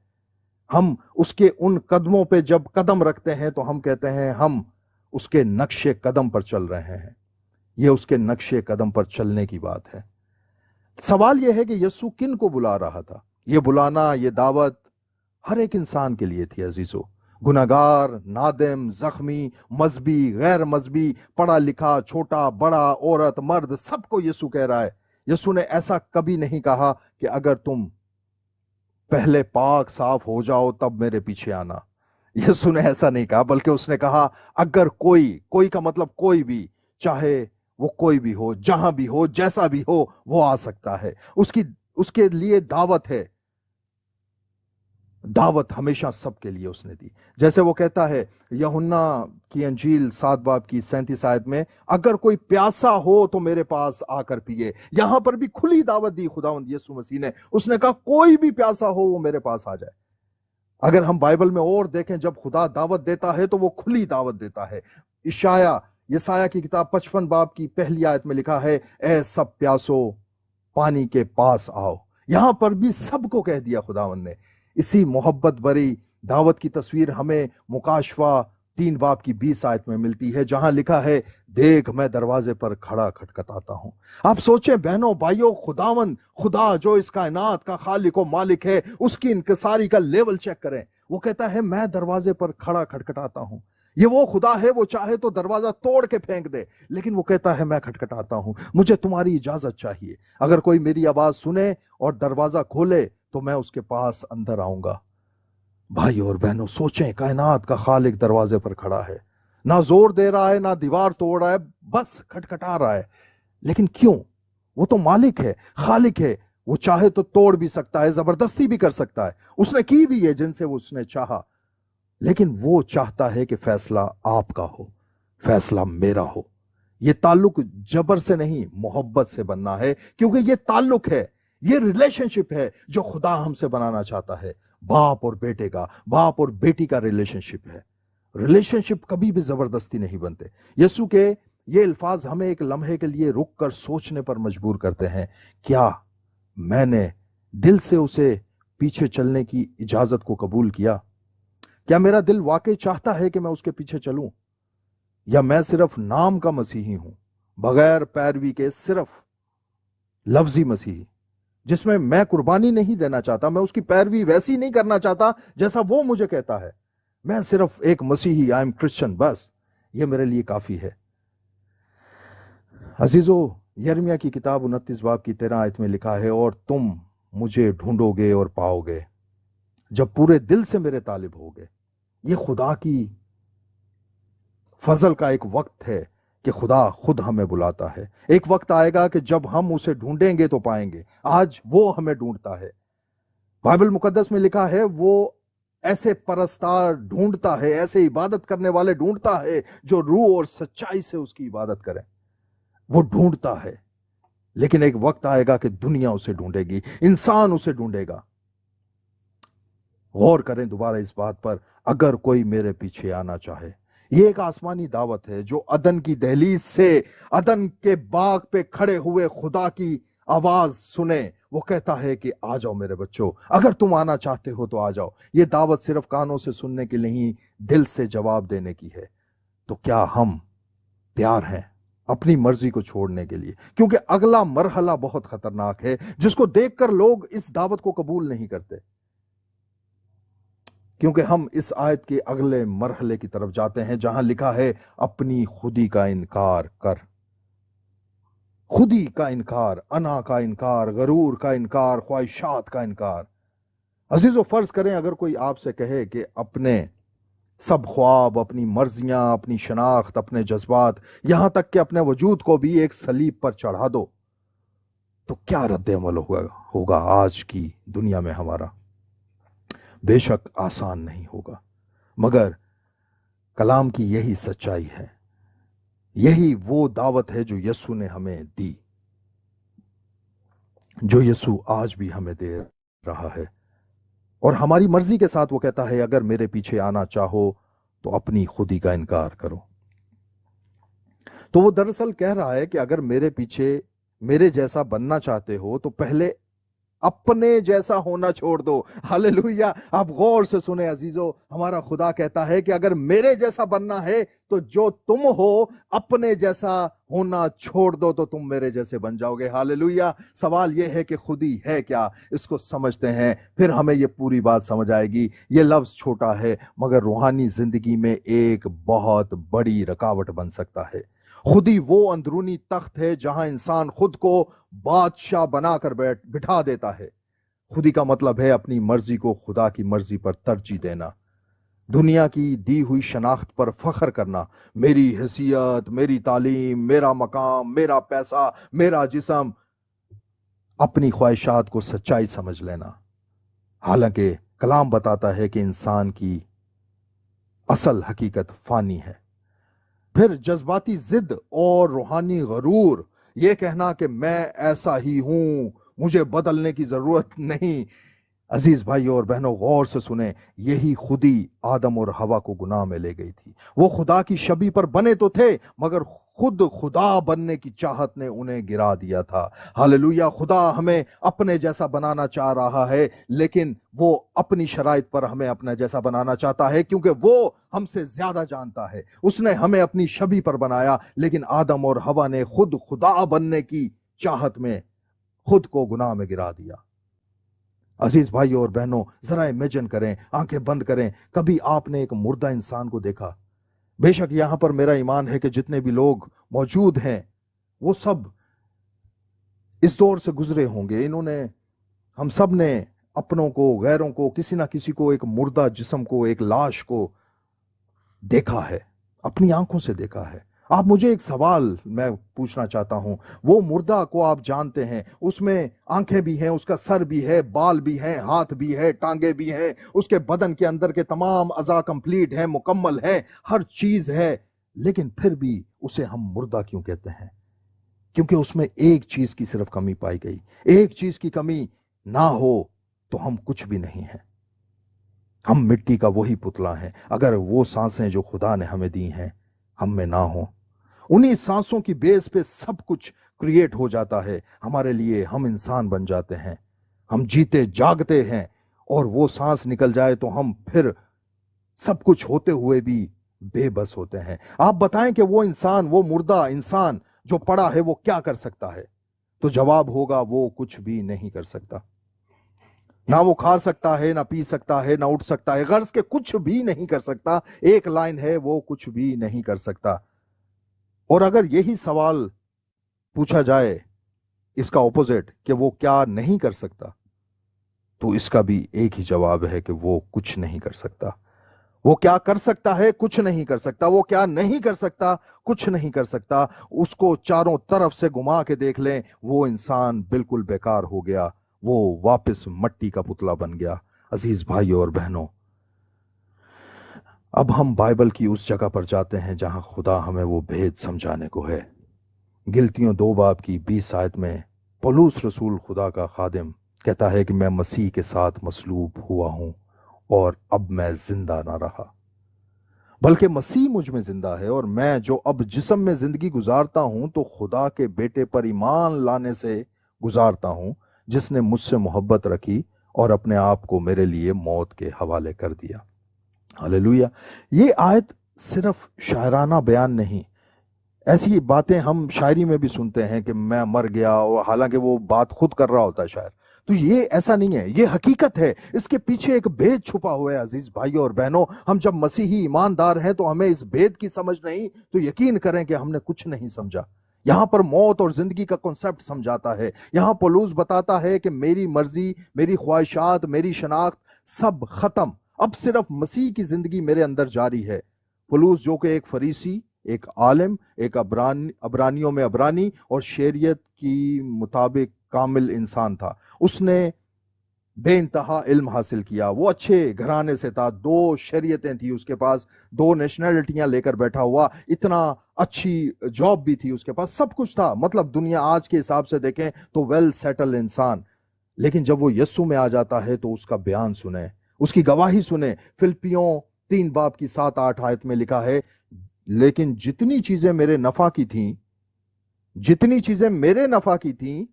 ہم اس کے ان قدموں پہ جب قدم رکھتے ہیں تو ہم کہتے ہیں ہم اس کے نقش قدم پر چل رہے ہیں۔ یہ اس کے نقش قدم پر چلنے کی بات ہے۔ سوال یہ ہے کہ یسوع کن کو بلا رہا تھا؟ یہ بلانا، یہ دعوت ہر ایک انسان کے لیے تھی عزیزو۔ گناہگار، نادم، زخمی، مذہبی، غیر مذہبی، پڑھا لکھا، چھوٹا بڑا، عورت مرد، سب کو یسوع کہہ رہا ہے۔ یسوع نے ایسا کبھی نہیں کہا کہ اگر تم پہلے پاک صاف ہو جاؤ تب میرے پیچھے آنا۔ یسوع نے ایسا نہیں کہا، بلکہ اس نے کہا اگر کوئی کا مطلب کوئی بھی، چاہے وہ کوئی بھی ہو، جہاں بھی ہو، جیسا بھی ہو، وہ آ سکتا ہے۔ اس کے لیے دعوت ہے۔ دعوت ہمیشہ سب کے لیے اس نے دی۔ جیسے وہ کہتا ہے یوحنا کی انجیل 7 باب کی 37 آیت میں، اگر کوئی پیاسا ہو تو میرے پاس آ کر پیے۔ یہاں پر بھی کھلی دعوت دی خداوند یسوع مسیح نے۔ اس نے کہا کوئی بھی پیاسا ہو وہ میرے پاس آ جائے۔ اگر ہم بائبل میں اور دیکھیں، جب خدا دعوت دیتا ہے تو وہ کھلی دعوت دیتا ہے۔ یسایہ کی کتاب 55 باب کی پہلی آیت میں لکھا ہے، اے سب پیاسو پانی کے پاس آؤ۔ یہاں پر بھی سب کو کہہ دیا خداوند نے۔ اسی محبت بری دعوت کی تصویر ہمیں مکاشفہ 3 باب کی 20 آیت میں ملتی ہے، جہاں لکھا ہے، دیکھ میں دروازے پر کھڑا کھٹکھٹاتا ہوں۔ آپ سوچیں بہنوں بھائیوں، خدا جو اس کائنات کا خالق و مالک ہے، اس کی انکساری کا لیول چیک کریں۔ وہ کہتا ہے میں دروازے پر کھڑا کھٹکھٹاتا ہوں۔ یہ وہ خدا ہے، وہ چاہے تو دروازہ توڑ کے پھینک دے، لیکن وہ کہتا ہے میں کھٹکھٹاتا ہوں، مجھے تمہاری اجازت چاہیے، اگر کوئی میری آواز سنے اور دروازہ کھولے تو میں اس کے پاس اندر آؤں گا۔ بھائی اور بہنوں، سوچیں، کائنات کا خالق دروازے پر کھڑا ہے، نہ زور دے رہا ہے، نہ دیوار توڑ رہا ہے، بس کھٹکھٹا رہا ہے۔ لیکن کیوں؟ وہ تو مالک ہے، خالق ہے، وہ چاہے تو توڑ بھی سکتا ہے، زبردستی بھی کر سکتا ہے، اس نے کی بھی ہے جن سے وہ اس نے چاہا، لیکن وہ چاہتا ہے کہ فیصلہ آپ کا ہو، فیصلہ میرا ہو۔ یہ تعلق جبر سے نہیں، محبت سے بننا ہے، کیونکہ یہ تعلق ہے، یہ ریلیشن شپ ہے جو خدا ہم سے بنانا چاہتا ہے، باپ اور بیٹے کا، باپ اور بیٹی کا ریلیشن شپ ہے۔ ریلیشن شپ کبھی بھی زبردستی نہیں بنتے۔ یسوع کے یہ الفاظ ہمیں ایک لمحے کے لیے رک کر سوچنے پر مجبور کرتے ہیں، کیا میں نے دل سے اسے پیچھے چلنے کی اجازت کو قبول کیا؟ کیا میرا دل واقعی چاہتا ہے کہ میں اس کے پیچھے چلوں، یا میں صرف نام کا مسیحی ہوں، بغیر پیروی کے صرف لفظی مسیحی، جس میں قربانی نہیں دینا چاہتا، میں اس کی پیروی ویسی نہیں کرنا چاہتا جیسا وہ مجھے کہتا ہے، میں صرف ایک مسیحی، آئی ایم کرسچن، بس یہ میرے لیے کافی ہے۔ عزیزو، یرمیہ کی کتاب 29 باب کی 13 آیت میں لکھا ہے، اور تم مجھے ڈھونڈو گے اور پاؤ گے جب پورے دل سے میرے طالب ہوگے۔ یہ خدا کی فضل کا ایک وقت ہے کہ خدا خود ہمیں بلاتا ہے۔ ایک وقت آئے گا کہ جب ہم اسے ڈھونڈیں گے تو پائیں گے، آج وہ ہمیں ڈھونڈتا ہے۔ بائبل مقدس میں لکھا ہے، وہ ایسے پرستار ڈھونڈتا ہے، ایسے عبادت کرنے والے ڈھونڈتا ہے جو روح اور سچائی سے اس کی عبادت کریں۔ وہ ڈھونڈتا ہے، لیکن ایک وقت آئے گا کہ دنیا اسے ڈھونڈے گی، انسان اسے ڈھونڈے گا۔ غور کریں دوبارہ اس بات پر، اگر کوئی میرے پیچھے آنا چاہے، یہ ایک آسمانی دعوت ہے جو عدن کی دہلیز سے، عدن کے باغ پہ کھڑے ہوئے خدا کی آواز سنے۔ وہ کہتا ہے کہ آ جاؤ میرے بچوں، اگر تم آنا چاہتے ہو تو آ جاؤ۔ یہ دعوت صرف کانوں سے سننے کی نہیں، دل سے جواب دینے کی ہے۔ تو کیا ہم تیار ہیں اپنی مرضی کو چھوڑنے کے لیے؟ کیونکہ اگلا مرحلہ بہت خطرناک ہے، جس کو دیکھ کر لوگ اس دعوت کو قبول نہیں کرتے، کیونکہ ہم اس آیت کے اگلے مرحلے کی طرف جاتے ہیں جہاں لکھا ہے، اپنی خودی کا انکار کر۔ خودی کا انکار، انا کا انکار، غرور کا انکار، خواہشات کا انکار۔ عزیزو، فرض کریں اگر کوئی آپ سے کہے کہ اپنے سب خواب، اپنی مرضیاں، اپنی شناخت، اپنے جذبات، یہاں تک کہ اپنے وجود کو بھی ایک صلیب پر چڑھا دو، تو کیا رد عمل ہوگا آج کی دنیا میں ہمارا؟ بے شک آسان نہیں ہوگا، مگر کلام کی یہی سچائی ہے، یہی وہ دعوت ہے جو یسوع نے ہمیں دی، جو یسوع آج بھی ہمیں دے رہا ہے۔ اور ہماری مرضی کے ساتھ وہ کہتا ہے، اگر میرے پیچھے آنا چاہو تو اپنی خودی کا انکار کرو۔ تو وہ دراصل کہہ رہا ہے کہ اگر میرے پیچھے میرے جیسا بننا چاہتے ہو تو پہلے اپنے جیسا ہونا چھوڑ دو۔ ہاللیلویہ! آپ غور سے سنیں عزیزو، ہمارا خدا کہتا ہے کہ اگر میرے جیسا بننا ہے تو جو تم ہو اپنے جیسا ہونا چھوڑ دو تو تم میرے جیسے بن جاؤ گے۔ ہاللیلویہ! سوال یہ ہے کہ خودی ہے کیا؟ اس کو سمجھتے ہیں، پھر ہمیں یہ پوری بات سمجھ آئے گی۔ یہ لفظ چھوٹا ہے مگر روحانی زندگی میں ایک بہت بڑی رکاوٹ بن سکتا ہے۔ خودی وہ اندرونی تخت ہے جہاں انسان خود کو بادشاہ بنا کر بٹھا دیتا ہے۔ خودی کا مطلب ہے اپنی مرضی کو خدا کی مرضی پر ترجیح دینا، دنیا کی دی ہوئی شناخت پر فخر کرنا، میری حیثیت، میری تعلیم، میرا مقام، میرا پیسہ، میرا جسم، اپنی خواہشات کو سچائی سمجھ لینا۔ حالانکہ کلام بتاتا ہے کہ انسان کی اصل حقیقت فانی ہے۔ پھر جذباتی ضد اور روحانی غرور، یہ کہنا کہ میں ایسا ہی ہوں، مجھے بدلنے کی ضرورت نہیں۔ عزیز بھائیو اور بہنوں، غور سے سنیں، یہی خودی آدم اور حوا کو گناہ میں لے گئی تھی۔ وہ خدا کی شبیہ پر بنے تو تھے مگر خود خدا بننے کی چاہت نے انہیں گرا دیا تھا۔ ہاللیلویہ! خدا ہمیں اپنے جیسا بنانا چاہ رہا ہے، لیکن وہ اپنی شرائط پر ہمیں اپنا جیسا بنانا چاہتا ہے، کیونکہ وہ ہم سے زیادہ جانتا ہے۔ اس نے ہمیں اپنی شبیہ پر بنایا، لیکن آدم اور حوا نے خود خدا بننے کی چاہت میں خود کو گناہ میں گرا دیا۔ عزیز بھائیوں اور بہنوں، ذرا امیجن کریں، آنکھیں بند کریں، کبھی آپ نے ایک مردہ انسان کو دیکھا؟ بے شک یہاں پر میرا ایمان ہے کہ جتنے بھی لوگ موجود ہیں وہ سب اس دور سے گزرے ہوں گے. ہم سب نے اپنوں کو، غیروں کو، کسی نہ کسی کو، ایک مردہ جسم کو، ایک لاش کو دیکھا ہے، اپنی آنکھوں سے دیکھا ہے. آپ مجھے ایک سوال میں پوچھنا چاہتا ہوں. وہ مردہ کو آپ جانتے ہیں، اس میں آنکھیں بھی ہیں، اس کا سر بھی ہے، بال بھی ہیں، ہاتھ بھی ہے، ٹانگیں بھی ہیں، اس کے بدن کے اندر کے تمام اعضاء کمپلیٹ ہیں، مکمل ہیں، ہر چیز ہے، لیکن پھر بھی اسے ہم مردہ کیوں کہتے ہیں؟ کیونکہ اس میں ایک چیز کی صرف کمی پائی گئی. ایک چیز کی کمی نہ ہو تو ہم کچھ بھی نہیں ہیں. ہم مٹی کا وہی پتلا ہیں. اگر وہ سانسیں جو خدا نے ہمیں دی ہیں ہم میں نہ ہوں، انہی سانسوں کی بیس پہ سب کچھ کریٹ ہو جاتا ہے ہمارے لیے. ہم انسان بن جاتے ہیں، ہم جیتے جاگتے ہیں، اور وہ سانس نکل جائے تو ہم پھر سب کچھ ہوتے ہوئے بھی بے بس ہوتے ہیں. آپ بتائیں کہ وہ انسان، وہ مردہ انسان جو پڑا ہے، وہ کیا کر سکتا ہے؟ تو جواب ہوگا وہ کچھ بھی نہیں کر سکتا. نہ وہ کھا سکتا ہے، نہ پی سکتا ہے، نہ اٹھ سکتا ہے، غرض کہ کچھ بھی نہیں کر سکتا. ایک لائن ہے، وہ کچھ بھی نہیں کر سکتا. اور اگر یہی سوال پوچھا جائے اس کا اپوزٹ کہ وہ کیا نہیں کر سکتا، تو اس کا بھی ایک ہی جواب ہے کہ وہ کچھ نہیں کر سکتا. وہ کیا کر سکتا ہے؟ کچھ نہیں کر سکتا. وہ کیا نہیں کر سکتا؟ کچھ نہیں کر سکتا. اس کو چاروں طرف سے گھما کے دیکھ لیں، وہ انسان بالکل بیکار ہو گیا، وہ واپس مٹی کا پتلا بن گیا. عزیز بھائیوں اور بہنوں، اب ہم بائبل کی اس جگہ پر جاتے ہیں جہاں خدا ہمیں وہ بھید سمجھانے کو ہے. گلتیوں 2 باب کی 20 آیت میں پولس رسول خدا کا خادم کہتا ہے کہ میں مسیح کے ساتھ مصلوب ہوا ہوں، اور اب میں زندہ نہ رہا بلکہ مسیح مجھ میں زندہ ہے. اور میں جو اب جسم میں زندگی گزارتا ہوں تو خدا کے بیٹے پر ایمان لانے سے گزارتا ہوں، جس نے مجھ سے محبت رکھی اور اپنے آپ کو میرے لیے موت کے حوالے کر دیا. ہاللیلویہ. یہ آیت صرف شاعرانہ بیان نہیں. ایسی باتیں ہم شاعری میں بھی سنتے ہیں کہ میں مر گیا، اور حالانکہ وہ بات خود کر رہا ہوتا ہے شاعر. تو یہ ایسا نہیں ہے، یہ حقیقت ہے. اس کے پیچھے ایک بھید چھپا ہوا ہے. عزیز بھائیوں اور بہنوں، ہم جب مسیحی ایماندار ہیں تو ہمیں اس بھید کی سمجھ نہیں، تو یقین کریں کہ ہم نے کچھ نہیں سمجھا. یہاں پر موت اور زندگی کا کنسپٹ سمجھاتا ہے. یہاں پولس بتاتا ہے کہ میری مرضی، میری خواہشات، میری شناخت سب ختم، اب صرف مسیح کی زندگی میرے اندر جاری ہے. پولس جو کہ ایک فریسی، ایک عالم، ایک عبرانیوں میں عبرانی اور شریعت کی مطابق کامل انسان تھا. اس نے بے انتہا علم حاصل کیا. وہ اچھے گھرانے سے تھا، 2 شریعتیں تھی اس کے پاس، 2 نیشنلٹیاں لے کر بیٹھا ہوا، اتنا اچھی جاب بھی تھی اس کے پاس، سب کچھ تھا. مطلب دنیا آج کے حساب سے دیکھیں تو ویل سیٹل انسان. لیکن جب وہ یسوع میں آ جاتا ہے تو اس کا بیان سنیں، اس کی گواہی سنیں. فلپیوں 3 باب کی 7-8 آیت میں لکھا ہے، لیکن جتنی چیزیں میرے نفع کی تھیں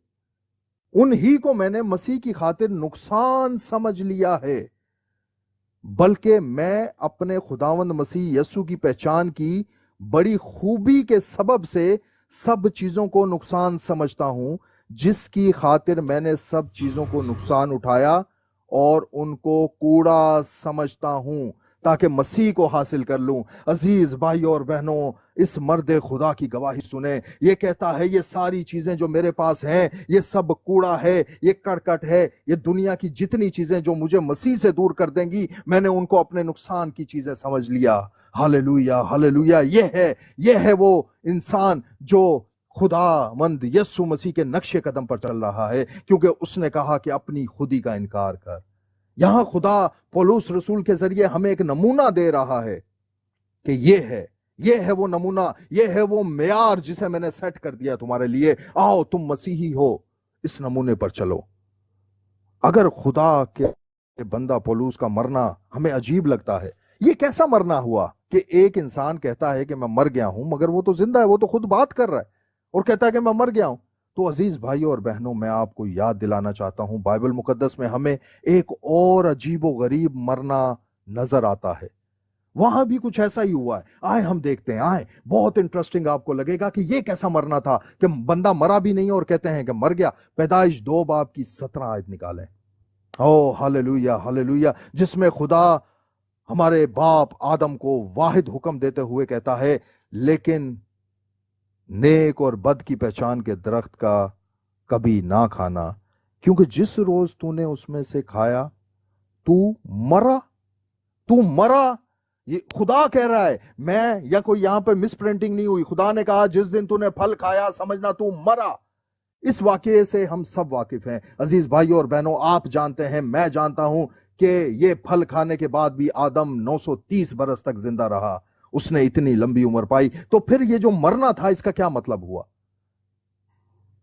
انہی کو میں نے مسیح کی خاطر نقصان سمجھ لیا ہے، بلکہ میں اپنے خداوند مسیح یسوع کی پہچان کی بڑی خوبی کے سبب سے سب چیزوں کو نقصان سمجھتا ہوں، جس کی خاطر میں نے سب چیزوں کو نقصان اٹھایا اور ان کو کوڑا سمجھتا ہوں تاکہ مسیح کو حاصل کر لوں. عزیز بھائیوں اور بہنوں، اس مرد خدا کی گواہی سنیں. یہ کہتا ہے یہ ساری چیزیں جو میرے پاس ہیں یہ سب کوڑا ہے، یہ کڑکٹ ہے. یہ دنیا کی جتنی چیزیں جو مجھے مسیح سے دور کر دیں گی، میں نے ان کو اپنے نقصان کی چیزیں سمجھ لیا. ہاللیلویہ ہاللیلویہ. یہ ہے وہ انسان جو خدا مند یسوع مسیح کے نقش قدم پر چل رہا ہے، کیونکہ اس نے کہا کہ اپنی خودی کا انکار کر. یہاں خدا پولس رسول کے ذریعے ہمیں ایک نمونہ دے رہا ہے کہ یہ ہے وہ نمونہ، یہ ہے وہ معیار جسے میں نے سیٹ کر دیا تمہارے لیے. آؤ تم مسیحی ہو، اس نمونے پر چلو. اگر خدا کے بندہ پولس کا مرنا ہمیں عجیب لگتا ہے، یہ کیسا مرنا ہوا کہ ایک انسان کہتا ہے کہ میں مر گیا ہوں، مگر وہ تو زندہ ہے، وہ تو خود بات کر رہا ہے اور کہتا ہے کہ میں مر گیا ہوں. تو عزیز بھائیوں اور بہنوں، میں آپ کو یاد دلانا چاہتا ہوں، بائبل مقدس میں ہمیں ایک اور عجیب و غریب مرنا نظر آتا ہے. وہاں بھی کچھ ایسا ہی ہوا ہے. آئے ہم دیکھتے ہیں. آئے، بہت انٹرسٹنگ آپ کو لگے گا کہ یہ کیسا مرنا تھا کہ بندہ مرا بھی نہیں اور کہتے ہیں کہ مر گیا. پیدائش 2 باب کی 17 آیت نکالیں. او ہاللیلویہ ہاللیلویہ. جس میں خدا ہمارے باپ آدم کو واحد حکم دیتے ہوئے کہتا ہے لیکن نیک اور بد کی پہچان کے درخت کا کبھی نہ کھانا، کیونکہ جس روز تو نے اس میں سے کھایا تو مرا، تو مرا۔ یہ خدا کہہ رہا ہے، میں یا کوئی یہاں پہ مس پرنٹنگ نہیں ہوئی، خدا نے کہا جس دن تو نے پھل کھایا سمجھنا تو مرا۔ اس واقعے سے ہم سب واقف ہیں عزیز بھائیوں اور بہنوں، آپ جانتے ہیں، میں جانتا ہوں کہ یہ پھل کھانے کے بعد بھی آدم 930 برس تک زندہ رہا، اس نے اتنی لمبی عمر پائی۔ تو پھر یہ جو مرنا تھا اس کا کیا مطلب ہوا؟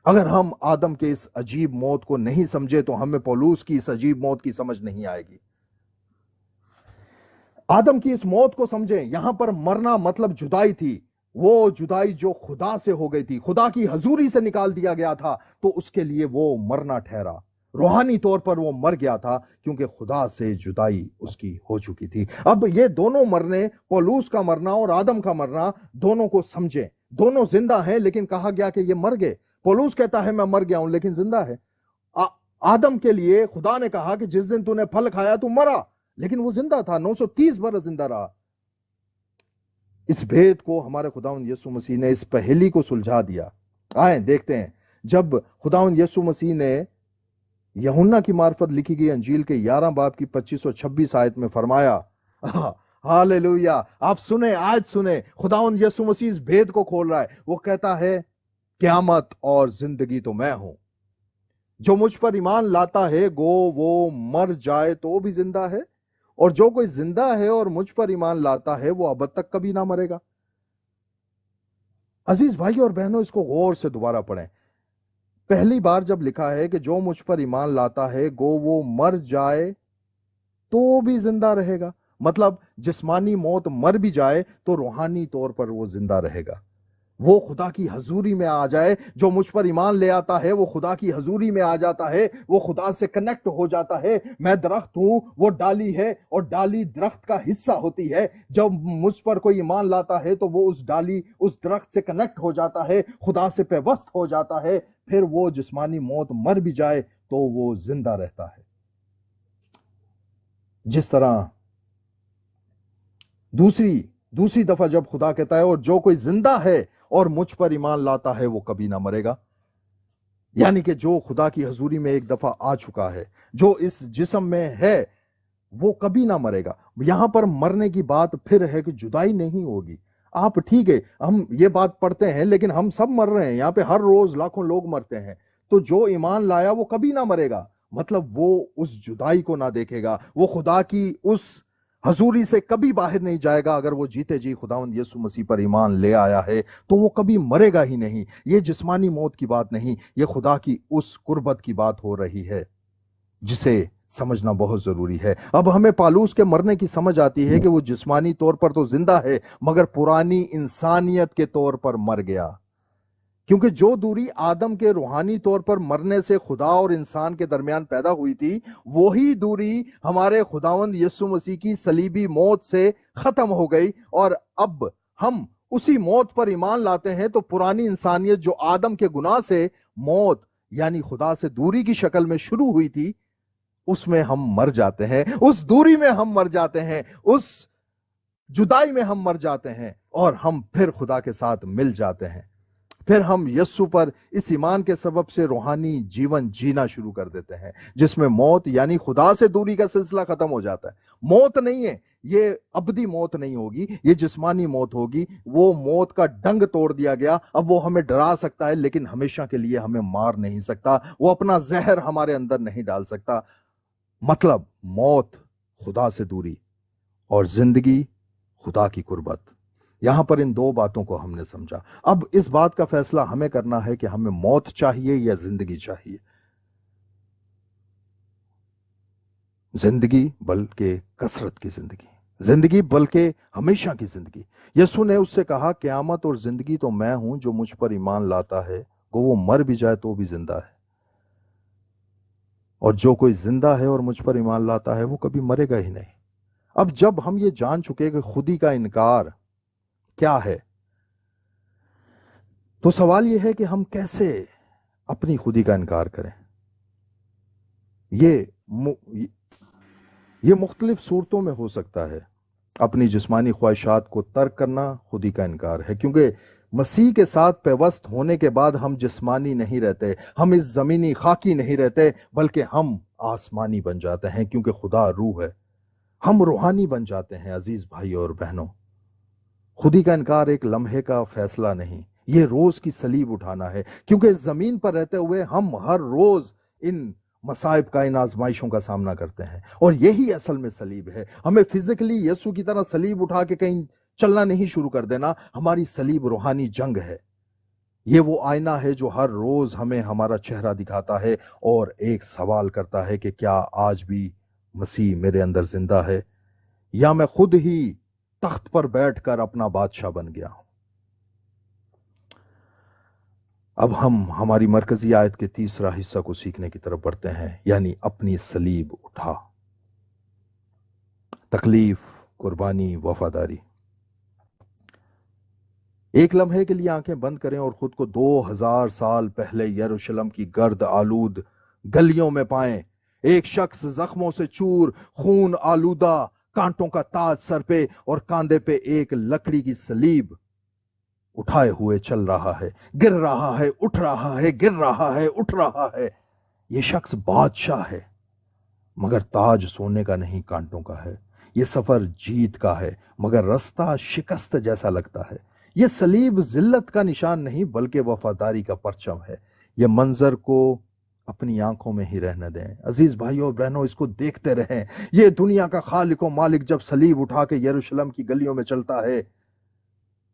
اگر ہم آدم کے اس عجیب موت کو نہیں سمجھے تو ہمیں پولوس کی اس عجیب موت کی سمجھ نہیں آئے گی۔ آدم کی اس موت کو سمجھیں، یہاں پر مرنا مطلب جدائی تھی، وہ جدائی جو خدا سے ہو گئی تھی، خدا کی حضوری سے نکال دیا گیا تھا، تو اس کے لیے وہ مرنا ٹھہرا۔ روحانی طور پر وہ مر گیا تھا کیونکہ خدا سے جدائی اس کی ہو چکی تھی۔ اب یہ دونوں مرنے، پولوس کا مرنا اور آدم کا مرنا، دونوں کو سمجھیں۔ دونوں زندہ ہیں لیکن کہا گیا کہ یہ مر گئے۔ پولوس کہتا ہے میں مر گیا ہوں لیکن زندہ ہے۔ آدم کے لیے خدا نے کہا کہ جس دن تو نے پھل کھایا تو مرا، لیکن وہ زندہ تھا، 930 برس زندہ رہا۔ اس بھید کو ہمارے خداوند یسوع مسیح نے اس پہلی کو سلجھا دیا۔ آئیں دیکھتے ہیں، جب خداوند یسوع مسیح نے یوحنا کی معرفت لکھی گئی انجیل کے 11 باب کی 25 اور 26 آیت میں فرمایا، ہاللویا، آپ سنیں، آج سنیں، خداوند یسوع مسیح اس بھید کو کھول رہا ہے۔ وہ کہتا ہے قیامت اور زندگی تو میں ہوں، جو مجھ پر ایمان لاتا ہے گو وہ مر جائے تو بھی زندہ ہے، اور جو کوئی زندہ ہے اور مجھ پر ایمان لاتا ہے وہ ابد تک کبھی نہ مرے گا۔ عزیز بھائیوں اور بہنوں، اس کو غور سے دوبارہ پڑھیں۔ پہلی بار جب لکھا ہے کہ جو مجھ پر ایمان لاتا ہے گو وہ مر جائے تو بھی زندہ رہے گا، مطلب جسمانی موت مر بھی جائے تو روحانی طور پر وہ زندہ رہے گا، وہ خدا کی حضوری میں آ جائے۔ جو مجھ پر ایمان لے آتا ہے وہ خدا کی حضوری میں آ جاتا ہے، وہ خدا سے کنیکٹ ہو جاتا ہے۔ میں درخت ہوں، وہ ڈالی ہے، اور ڈالی درخت کا حصہ ہوتی ہے۔ جب مجھ پر کوئی ایمان لاتا ہے تو وہ اس ڈالی، اس درخت سے کنیکٹ ہو جاتا ہے، خدا سے پیوست ہو جاتا ہے، پھر وہ جسمانی موت مر بھی جائے تو وہ زندہ رہتا ہے۔ جس طرح دوسری دفعہ جب خدا کہتا ہے اور جو کوئی زندہ ہے اور مجھ پر ایمان لاتا ہے وہ کبھی نہ مرے گا، یعنی کہ جو خدا کی حضوری میں ایک دفعہ آ چکا ہے، جو اس جسم میں ہے، وہ کبھی نہ مرے گا۔ یہاں پر مرنے کی بات پھر ہے کہ جدائی نہیں ہوگی۔ آپ ٹھیک ہے، ہم یہ بات پڑھتے ہیں لیکن ہم سب مر رہے ہیں، یہاں پہ ہر روز لاکھوں لوگ مرتے ہیں۔ تو جو ایمان لایا وہ کبھی نہ مرے گا، مطلب وہ اس جدائی کو نہ دیکھے گا، وہ خدا کی اس حضوری سے کبھی باہر نہیں جائے گا۔ اگر وہ جیتے جی خداوند یسوع مسیح پر ایمان لے آیا ہے تو وہ کبھی مرے گا ہی نہیں۔ یہ جسمانی موت کی بات نہیں، یہ خدا کی اس قربت کی بات ہو رہی ہے جسے سمجھنا بہت ضروری ہے۔ اب ہمیں پالوس کے مرنے کی سمجھ آتی ہے کہ وہ جسمانی طور پر تو زندہ ہے مگر پرانی انسانیت کے طور پر مر گیا، کیونکہ جو دوری آدم کے روحانی طور پر مرنے سے خدا اور انسان کے درمیان پیدا ہوئی تھی، وہی دوری ہمارے خداوند یسوع مسیح کی صلیبی موت سے ختم ہو گئی، اور اب ہم اسی موت پر ایمان لاتے ہیں تو پرانی انسانیت جو آدم کے گناہ سے موت یعنی خدا سے دوری کی شکل میں شروع ہوئی تھی، اس میں ہم مر جاتے ہیں، اس دوری میں ہم مر جاتے ہیں، اس جدائی میں ہم مر جاتے ہیں، اور ہم پھر خدا کے ساتھ مل جاتے ہیں۔ پھر ہم یسوع پر اس ایمان کے سبب سے روحانی جیون جینا شروع کر دیتے ہیں، جس میں موت یعنی خدا سے دوری کا سلسلہ ختم ہو جاتا ہے۔ موت نہیں ہے، یہ ابدی موت نہیں ہوگی، یہ جسمانی موت ہوگی۔ وہ موت کا ڈنگ توڑ دیا گیا، اب وہ ہمیں ڈرا سکتا ہے لیکن ہمیشہ کے لیے ہمیں مار نہیں سکتا، وہ اپنا زہر ہمارے اندر نہیں ڈال سکتا۔ مطلب موت خدا سے دوری اور زندگی خدا کی قربت۔ یہاں پر ان دو باتوں کو ہم نے سمجھا۔ اب اس بات کا فیصلہ ہمیں کرنا ہے کہ ہمیں موت چاہیے یا زندگی چاہیے۔ زندگی بلکہ کثرت کی زندگی بلکہ ہمیشہ کی زندگی۔ یسوع نے اس سے کہا قیامت اور زندگی تو میں ہوں، جو مجھ پر ایمان لاتا ہے وہ مر بھی جائے تو بھی زندہ ہے، اور جو کوئی زندہ ہے اور مجھ پر ایمان لاتا ہے وہ کبھی مرے گا ہی نہیں۔ اب جب ہم یہ جان چکے کہ خودی کا انکار کیا ہے، تو سوال یہ ہے کہ ہم کیسے اپنی خودی کا انکار کریں۔ یہ مختلف صورتوں میں ہو سکتا ہے۔ اپنی جسمانی خواہشات کو ترک کرنا خودی کا انکار ہے، کیونکہ مسیح کے ساتھ پیوست ہونے کے بعد ہم جسمانی نہیں رہتے، ہم اس زمینی خاکی نہیں رہتے، بلکہ ہم آسمانی بن جاتے ہیں، کیونکہ خدا روح ہے، ہم روحانی بن جاتے ہیں۔ عزیز بھائی اور بہنوں، خودی کا انکار ایک لمحے کا فیصلہ نہیں، یہ روز کی صلیب اٹھانا ہے، کیونکہ اس زمین پر رہتے ہوئے ہم ہر روز ان مصائب کا، ان آزمائشوں کا سامنا کرتے ہیں، اور یہی اصل میں صلیب ہے۔ ہمیں فزیکلی یسوع کی طرح صلیب اٹھا کے کہیں چلنا نہیں شروع کر دینا، ہماری صلیب روحانی جنگ ہے۔ یہ وہ آئینہ ہے جو ہر روز ہمیں ہمارا چہرہ دکھاتا ہے اور ایک سوال کرتا ہے کہ کیا آج بھی مسیح میرے اندر زندہ ہے، یا میں خود ہی تخت پر بیٹھ کر اپنا بادشاہ بن گیا ہوں۔ اب ہم ہماری مرکزی آیت کے تیسرا حصہ کو سیکھنے کی طرف بڑھتے ہیں، یعنی اپنی صلیب اٹھا۔ تکلیف، قربانی، وفاداری۔ ایک لمحے کے لیے آنکھیں بند کریں اور خود کو 2000 سال پہلے یروشلم کی گرد آلود گلیوں میں پائیں۔ ایک شخص زخموں سے چور، خون آلودہ، کانٹوں کا تاج سر پہ اور کاندھے پہ ایک لکڑی کی صلیب اٹھائے ہوئے چل رہا ہے، گر رہا ہے، اٹھ رہا ہے، گر رہا ہے، اٹھ رہا ہے۔ یہ شخص بادشاہ ہے، مگر تاج سونے کا نہیں، کانٹوں کا ہے۔ یہ سفر جیت کا ہے، مگر رستہ شکست جیسا لگتا ہے۔ یہ صلیب ذلت کا نشان نہیں، بلکہ وفاداری کا پرچم ہے۔ یہ منظر کو اپنی آنکھوں میں ہی رہنے دیں۔ عزیز بھائیوں اور بہنوں، اس کو دیکھتے رہیں۔ یہ دنیا کا خالق و مالک جب صلیب اٹھا کے یروشلم کی گلیوں میں چلتا ہے،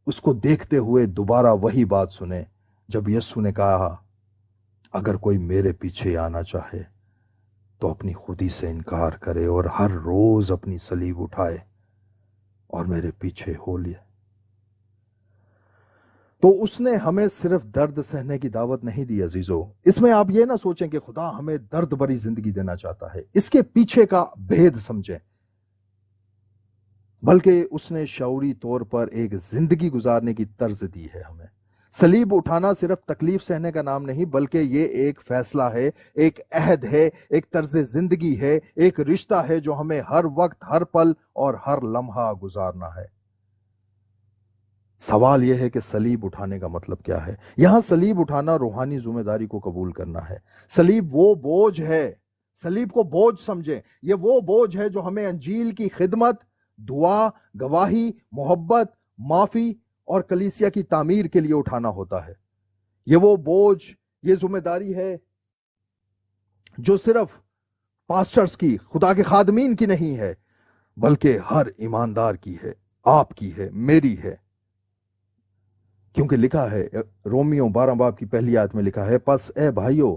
اس کو دیکھتے ہوئے دوبارہ وہی بات سنیں جب یسوع نے کہا، اگر کوئی میرے پیچھے آنا چاہے تو اپنی خودی سے انکار کرے اور ہر روز اپنی صلیب اٹھائے اور میرے پیچھے ہو لیے۔ تو اس نے ہمیں صرف درد سہنے کی دعوت نہیں دی عزیزو۔ اس میں آپ یہ نہ سوچیں کہ خدا ہمیں درد بھری زندگی دینا چاہتا ہے، اس کے پیچھے کا بھید سمجھیں، بلکہ اس نے شعوری طور پر ایک زندگی گزارنے کی طرز دی ہے ہمیں۔ صلیب اٹھانا صرف تکلیف سہنے کا نام نہیں، بلکہ یہ ایک فیصلہ ہے، ایک عہد ہے، ایک طرز زندگی ہے، ایک رشتہ ہے جو ہمیں ہر وقت، ہر پل اور ہر لمحہ گزارنا ہے۔ سوال یہ ہے کہ صلیب اٹھانے کا مطلب کیا ہے؟ یہاں صلیب اٹھانا روحانی ذمہ داری کو قبول کرنا ہے۔ صلیب وہ بوجھ ہے، صلیب کو بوجھ سمجھیں، یہ وہ بوجھ ہے جو ہمیں انجیل کی خدمت، دعا، گواہی، محبت، معافی اور کلیسیا کی تعمیر کے لیے اٹھانا ہوتا ہے۔ یہ وہ بوجھ، یہ ذمہ داری ہے جو صرف پاسٹرز کی، خدا کے خادمین کی نہیں ہے، بلکہ ہر ایماندار کی ہے، آپ کی ہے، میری ہے۔ کیونکہ لکھا ہے، رومیو 12 باب کی پہلی آیت میں لکھا ہے، پس اے بھائیو،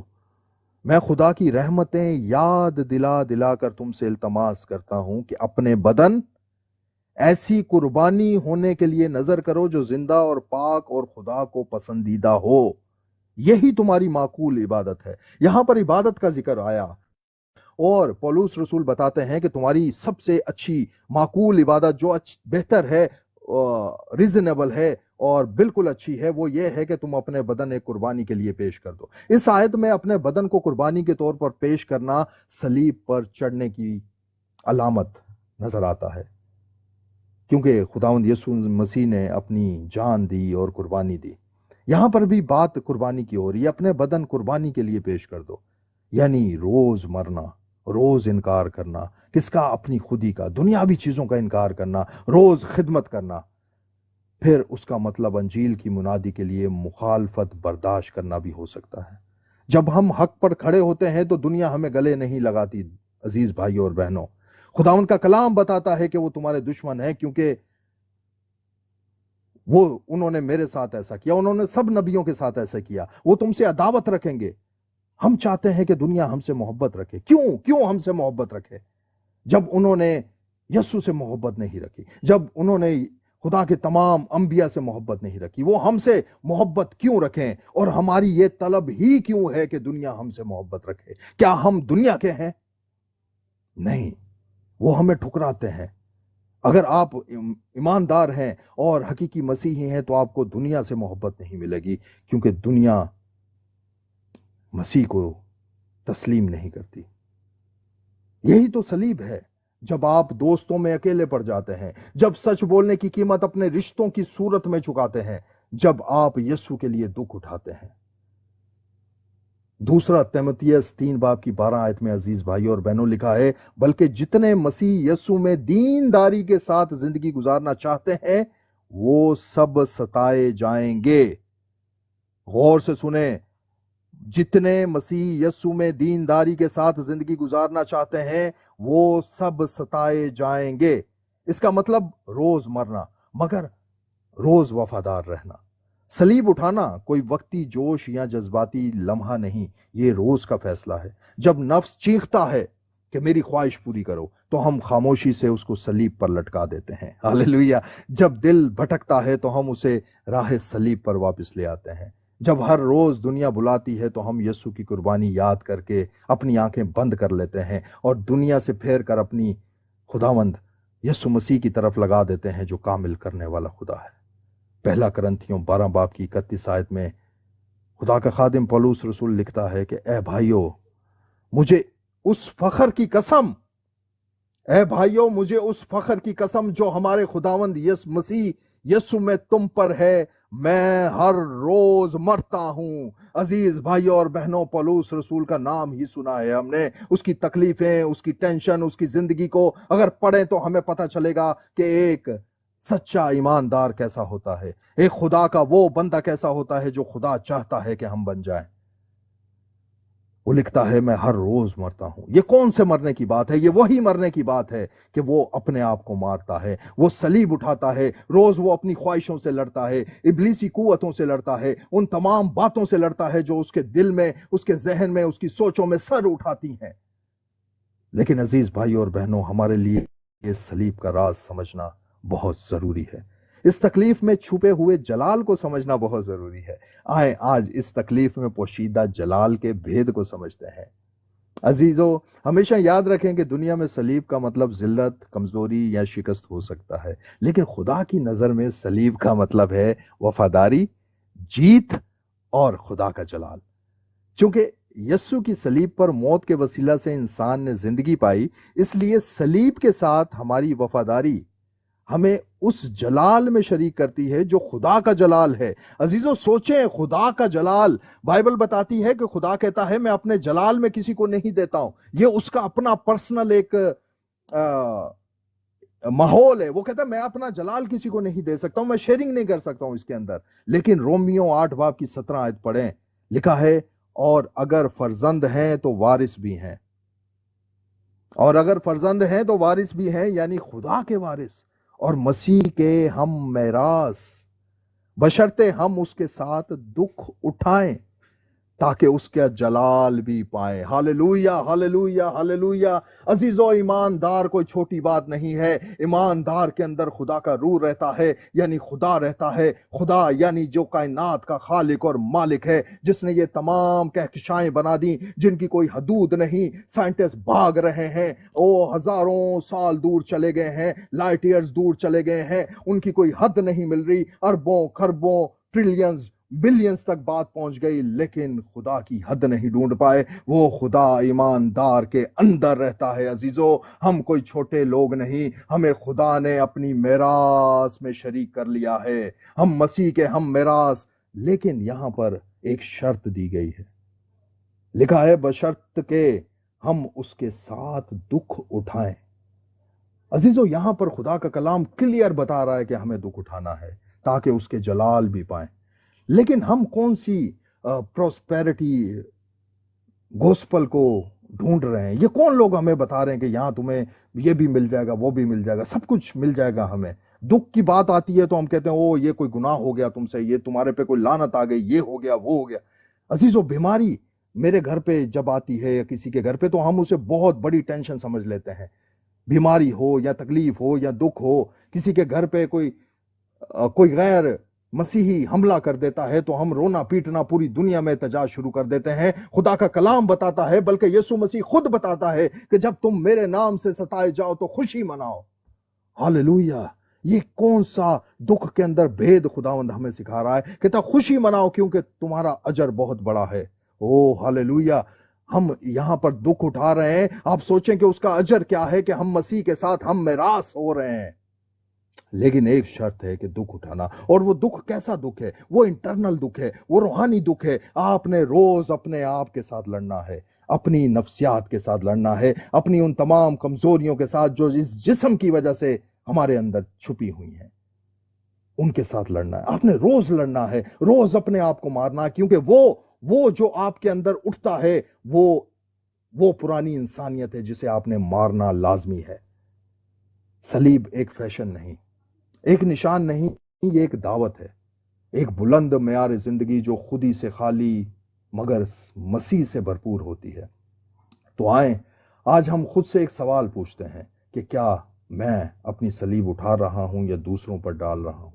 میں خدا کی رحمتیں یاد دلا دلا کر تم سے التماس کرتا ہوں کہ اپنے بدن ایسی قربانی ہونے کے لیے نظر کرو جو زندہ اور پاک اور خدا کو پسندیدہ ہو، یہی تمہاری معقول عبادت ہے۔ یہاں پر عبادت کا ذکر آیا، اور پولس رسول بتاتے ہیں کہ تمہاری سب سے اچھی معقول عبادت جو بہتر ہے، ریزنیبل ہے اور بالکل اچھی ہے، وہ یہ ہے کہ تم اپنے بدن ایک قربانی کے لیے پیش کر دو۔ اس آیت میں اپنے بدن کو قربانی کے طور پر پیش کرنا صلیب پر چڑھنے کی علامت نظر آتا ہے، کیونکہ خداوند یسوع مسیح نے اپنی جان دی اور قربانی دی۔ یہاں پر بھی بات قربانی کی ہو رہی ہے، اپنے بدن قربانی کے لیے پیش کر دو، یعنی روز مرنا، روز انکار کرنا، کس کا؟ اپنی خودی کا، دنیاوی چیزوں کا انکار کرنا، روز خدمت کرنا۔ پھر اس کا مطلب انجیل کی منادی کے لیے مخالفت برداشت کرنا بھی ہو سکتا ہے۔ جب ہم حق پر کھڑے ہوتے ہیں تو دنیا ہمیں گلے نہیں لگاتی عزیز بھائیوں اور بہنوں۔ خداوند کا کلام بتاتا ہے کہ وہ تمہارے دشمن ہیں، کیونکہ انہوں نے میرے ساتھ ایسا کیا، انہوں نے سب نبیوں کے ساتھ ایسا کیا، وہ تم سے عداوت رکھیں گے۔ ہم چاہتے ہیں کہ دنیا ہم سے محبت رکھے۔ کیوں ہم سے محبت رکھے؟ جب انہوں نے یسوع سے محبت نہیں رکھی، جب انہوں نے خدا کے تمام انبیاء سے محبت نہیں رکھی، وہ ہم سے محبت کیوں رکھیں؟ اور ہماری یہ طلب ہی کیوں ہے کہ دنیا ہم سے محبت رکھے؟ کیا ہم دنیا کے ہیں؟ نہیں، وہ ہمیں ٹھکراتے ہیں۔ اگر آپ ایماندار ہیں اور حقیقی مسیحی ہیں تو آپ کو دنیا سے محبت نہیں ملے گی، کیونکہ دنیا مسیح کو تسلیم نہیں کرتی۔ یہی تو صلیب ہے جب آپ دوستوں میں اکیلے پڑ جاتے ہیں، جب سچ بولنے کی قیمت اپنے رشتوں کی صورت میں چکاتے ہیں، جب آپ یسوع کے لیے دکھ اٹھاتے ہیں۔ دوسرا تیموتھیوس 3:12 میں عزیز بھائی اور بہنوں لکھا ہے، بلکہ جتنے مسیح یسوع میں دینداری کے ساتھ زندگی گزارنا چاہتے ہیں وہ سب ستائے جائیں گے۔ غور سے سنیں، جتنے مسیح یسوع میں دینداری کے ساتھ زندگی گزارنا چاہتے ہیں وہ سب ستائے جائیں گے۔ اس کا مطلب روز مرنا مگر روز وفادار رہنا۔ صلیب اٹھانا کوئی وقتی جوش یا جذباتی لمحہ نہیں، یہ روز کا فیصلہ ہے۔ جب نفس چیختا ہے کہ میری خواہش پوری کرو تو ہم خاموشی سے اس کو صلیب پر لٹکا دیتے ہیں۔ ہاللیلویہ۔ جب دل بھٹکتا ہے تو ہم اسے راہ صلیب پر واپس لے آتے ہیں۔ جب ہر روز دنیا بلاتی ہے تو ہم یسوع کی قربانی یاد کر کے اپنی آنکھیں بند کر لیتے ہیں اور دنیا سے پھیر کر اپنی خداوند یسوع مسیح کی طرف لگا دیتے ہیں جو کامل کرنے والا خدا ہے۔ پہلا کرنتھیوں 12:31 میں خدا کا خادم پولس رسول لکھتا ہے کہ اے بھائیو مجھے اس فخر کی قسم، اے بھائیو مجھے اس فخر کی قسم جو ہمارے خداوند مسیح یسوع میں تم پر ہے، میں ہر روز مرتا ہوں۔ عزیز بھائیو اور بہنوں، پولس رسول کا نام ہی سنا ہے ہم نے، اس کی تکلیفیں، اس کی ٹینشن، اس کی زندگی کو اگر پڑھیں تو ہمیں پتہ چلے گا کہ ایک سچا ایماندار کیسا ہوتا ہے، ایک خدا کا وہ بندہ کیسا ہوتا ہے جو خدا چاہتا ہے کہ ہم بن جائیں۔ وہ لکھتا ہے میں ہر روز مرتا ہوں۔ یہ کون سے مرنے کی بات ہے؟ یہ وہی مرنے کی بات ہے کہ وہ اپنے آپ کو مارتا ہے، وہ صلیب اٹھاتا ہے، روز وہ اپنی خواہشوں سے لڑتا ہے، ابلیسی قوتوں سے لڑتا ہے، ان تمام باتوں سے لڑتا ہے جو اس کے دل میں، اس کے ذہن میں، اس کی سوچوں میں سر اٹھاتی ہیں۔ لیکن عزیز بھائی اور بہنوں، ہمارے لیے یہ صلیب کا راز سمجھنا بہت ضروری ہے۔ اس تکلیف میں چھپے ہوئے جلال کو سمجھنا بہت ضروری ہے۔ آئیں آج اس تکلیف میں پوشیدہ جلال کے بھید کو سمجھتے ہیں۔ عزیزو، ہمیشہ یاد رکھیں کہ دنیا میں صلیب کا مطلب ذلت، کمزوری یا شکست ہو سکتا ہے، لیکن خدا کی نظر میں صلیب کا مطلب ہے وفاداری، جیت اور خدا کا جلال۔ چونکہ یسوع کی صلیب پر موت کے وسیلہ سے انسان نے زندگی پائی، اس لیے صلیب کے ساتھ ہماری وفاداری ہمیں اس جلال میں شریک کرتی ہے جو خدا کا جلال ہے۔ عزیزو سوچیں، خدا کا جلال، بائبل بتاتی ہے کہ خدا کہتا ہے میں اپنے جلال میں کسی کو نہیں دیتا ہوں، یہ اس کا اپنا پرسنل ایک ماحول ہے۔ وہ کہتا ہے میں اپنا جلال کسی کو نہیں دے سکتا ہوں، میں شیئرنگ نہیں کر سکتا ہوں اس کے اندر۔ لیکن رومیو 8:17 پڑھیں، لکھا ہے اور اگر فرزند ہیں تو وارث بھی ہیں، اور اگر فرزند ہیں تو وارث بھی ہیں، یعنی خدا کے وارث اور مسیح کے ہم میراث، بشرطے ہم اس کے ساتھ دکھ اٹھائیں تاکہ اس کا جلال بھی پائیں۔ ہاللیلویہ، ہاللیلویہ، ہاللیلویہ۔ عزیزو، ایماندار کوئی چھوٹی بات نہیں ہے۔ ایماندار کے اندر خدا کا روح رہتا ہے، یعنی خدا رہتا ہے۔ خدا یعنی جو کائنات کا خالق اور مالک ہے، جس نے یہ تمام کہکشائیں بنا دی جن کی کوئی حدود نہیں۔ سائنٹسٹ بھاگ رہے ہیں، وہ ہزاروں سال دور چلے گئے ہیں، لائٹ ایئرز دور چلے گئے ہیں، ان کی کوئی حد نہیں مل رہی، اربوں کھربوں ٹریلینز بلینز تک بات پہنچ گئی، لیکن خدا کی حد نہیں ڈھونڈ پائے۔ وہ خدا ایماندار کے اندر رہتا ہے۔ عزیزو، ہم کوئی چھوٹے لوگ نہیں، ہمیں خدا نے اپنی میراث میں شریک کر لیا ہے، ہم مسیح کے ہم میراث۔ لیکن یہاں پر ایک شرط دی گئی ہے، لکھا ہے بشرط کہ ہم اس کے ساتھ دکھ اٹھائیں۔ عزیزو، یہاں پر خدا کا کلام کلیئر بتا رہا ہے کہ ہمیں دکھ اٹھانا ہے تاکہ اس کے جلال بھی پائیں۔ لیکن ہم کون سی پروسپیرٹی گوسپل کو ڈھونڈ رہے ہیں؟ یہ کون لوگ ہمیں بتا رہے ہیں کہ یہاں تمہیں یہ بھی مل جائے گا، وہ بھی مل جائے گا، سب کچھ مل جائے گا ہمیں؟ دکھ کی بات آتی ہے تو ہم کہتے ہیں او یہ کوئی گناہ ہو گیا تم سے، یہ تمہارے پہ کوئی لعنت آ گئی، یہ ہو گیا، وہ ہو گیا۔ عزیزو، بیماری میرے گھر پہ جب آتی ہے یا کسی کے گھر پہ تو ہم اسے بہت بڑی ٹینشن سمجھ لیتے ہیں۔ بیماری ہو یا تکلیف ہو یا دکھ ہو، کسی کے گھر پہ کوئی غیر مسیحی حملہ کر دیتا ہے تو ہم رونا پیٹنا پوری دنیا میں احتجاج شروع کر دیتے ہیں۔ خدا کا کلام بتاتا ہے، بلکہ یسوع مسیح خود بتاتا ہے کہ جب تم میرے نام سے ستائے جاؤ تو خوشی مناؤ۔ ہاللیلویہ۔ یہ کون سا دکھ کے اندر بھید خداوند ہمیں سکھا رہا ہے؟ کہتا خوشی مناؤ کیونکہ تمہارا اجر بہت بڑا ہے۔ او ہاللیلویہ۔ ہم یہاں پر دکھ اٹھا رہے ہیں، آپ سوچیں کہ اس کا اجر کیا ہے کہ ہم مسیح کے ساتھ ہم میراث ہو رہے ہیں۔ لیکن ایک شرط ہے کہ دکھ اٹھانا، اور وہ دکھ کیسا دکھ ہے؟ وہ انٹرنل دکھ ہے، وہ روحانی دکھ ہے۔ آپ نے روز اپنے آپ کے ساتھ لڑنا ہے، اپنی نفسیات کے ساتھ لڑنا ہے، اپنی ان تمام کمزوریوں کے ساتھ جو اس جسم کی وجہ سے ہمارے اندر چھپی ہوئی ہیں، ان کے ساتھ لڑنا ہے۔ آپ نے روز لڑنا ہے، روز اپنے آپ کو مارنا ہے، کیونکہ وہ جو آپ کے اندر اٹھتا ہے وہ پرانی انسانیت ہے جسے آپ نے مارنا لازمی ہے۔ صلیب ایک فیشن نہیں، ایک نشان نہیں، یہ ایک دعوت ہے، ایک بلند معیار زندگی جو خودی سے خالی مگر مسیح سے بھرپور ہوتی ہے۔ تو آئیں آج ہم خود سے ایک سوال پوچھتے ہیں کہ کیا میں اپنی صلیب اٹھا رہا ہوں یا دوسروں پر ڈال رہا ہوں؟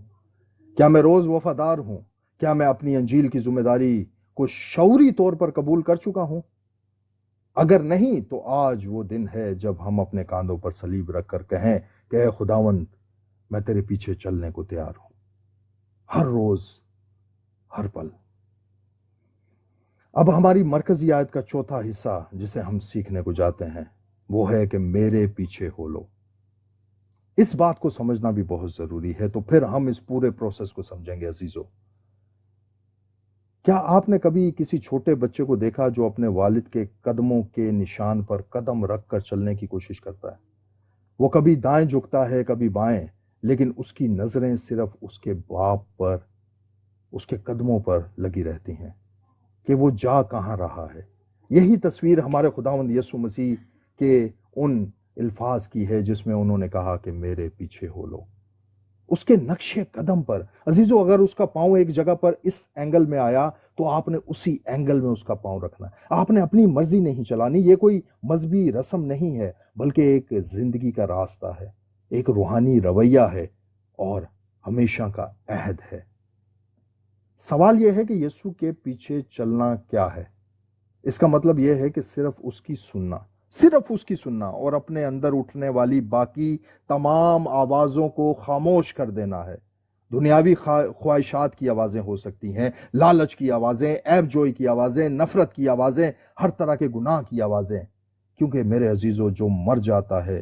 کیا میں روز وفادار ہوں؟ کیا میں اپنی انجیل کی ذمہ داری کو شعوری طور پر قبول کر چکا ہوں؟ اگر نہیں تو آج وہ دن ہے جب ہم اپنے کاندھوں پر صلیب رکھ کر کہیں کہ اے خداوند، میں تیرے پیچھے چلنے کو تیار ہوں، ہر روز، ہر پل۔ اب ہماری مرکزی آیت کا چوتھا حصہ جسے ہم سیکھنے کو جاتے ہیں وہ ہے کہ میرے پیچھے ہو لو۔ اس بات کو سمجھنا بھی بہت ضروری ہے، تو پھر ہم اس پورے پروسیس کو سمجھیں گے۔ عزیزو، کیا آپ نے کبھی کسی چھوٹے بچے کو دیکھا جو اپنے والد کے قدموں کے نشان پر قدم رکھ کر چلنے کی کوشش کرتا ہے؟ وہ کبھی دائیں جھکتا ہے، کبھی بائیں، لیکن اس کی نظریں صرف اس کے باپ پر، اس کے قدموں پر لگی رہتی ہیں کہ وہ جا کہاں رہا ہے۔ یہی تصویر ہمارے خداوند یسوع مسیح کے ان الفاظ کی ہے جس میں انہوں نے کہا کہ میرے پیچھے ہو لو۔ اس کے نقش قدم پر عزیزو، اگر اس کا پاؤں ایک جگہ پر اس اینگل میں آیا تو آپ نے اسی اینگل میں اس کا پاؤں رکھنا ہے۔ آپ نے اپنی مرضی نہیں چلانی، یہ کوئی مذہبی رسم نہیں ہے بلکہ ایک زندگی کا راستہ ہے، ایک روحانی رویہ ہے اور ہمیشہ کا عہد ہے۔ سوال یہ ہے کہ یسوع کے پیچھے چلنا کیا ہے؟ اس کا مطلب یہ ہے کہ صرف اس کی سننا اور اپنے اندر اٹھنے والی باقی تمام آوازوں کو خاموش کر دینا ہے۔ دنیاوی خواہشات کی آوازیں ہو سکتی ہیں، لالچ کی آوازیں، عیب جوئی کی آوازیں، نفرت کی آوازیں، ہر طرح کے گناہ کی آوازیں، کیونکہ میرے عزیزو جو مر جاتا ہے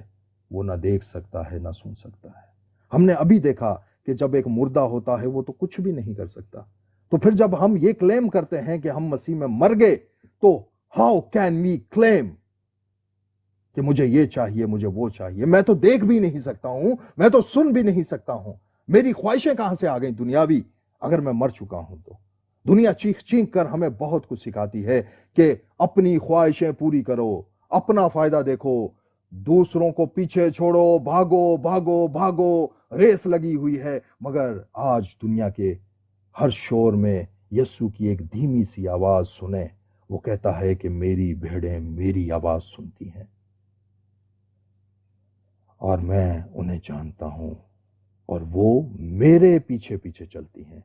وہ نہ دیکھ سکتا ہے نہ سن سکتا ہے۔ ہم نے ابھی دیکھا کہ جب ایک مردہ ہوتا ہے وہ تو کچھ بھی نہیں کر سکتا، تو پھر جب ہم یہ کلیم کرتے ہیں کہ ہم مسیح میں مر گئے تو ہاؤ کین وی کلیم کہ مجھے یہ چاہیے، مجھے وہ چاہیے؟ میں تو دیکھ بھی نہیں سکتا ہوں، میں تو سن بھی نہیں سکتا ہوں، میری خواہشیں کہاں سے آ گئیں دنیاوی اگر میں مر چکا ہوں تو؟ دنیا چیخ چیخ کر ہمیں بہت کچھ سکھاتی ہے کہ اپنی خواہشیں پوری کرو، اپنا فائدہ دیکھو، دوسروں کو پیچھے چھوڑو، بھاگو بھاگو بھاگو، ریس لگی ہوئی ہے۔ مگر آج دنیا کے ہر شور میں یسوع کی ایک دھیمی سی آواز سنیں، وہ کہتا ہے کہ میری بھیڑیں میری آواز سنتی ہیں اور میں انہیں جانتا ہوں اور وہ میرے پیچھے پیچھے چلتی ہیں۔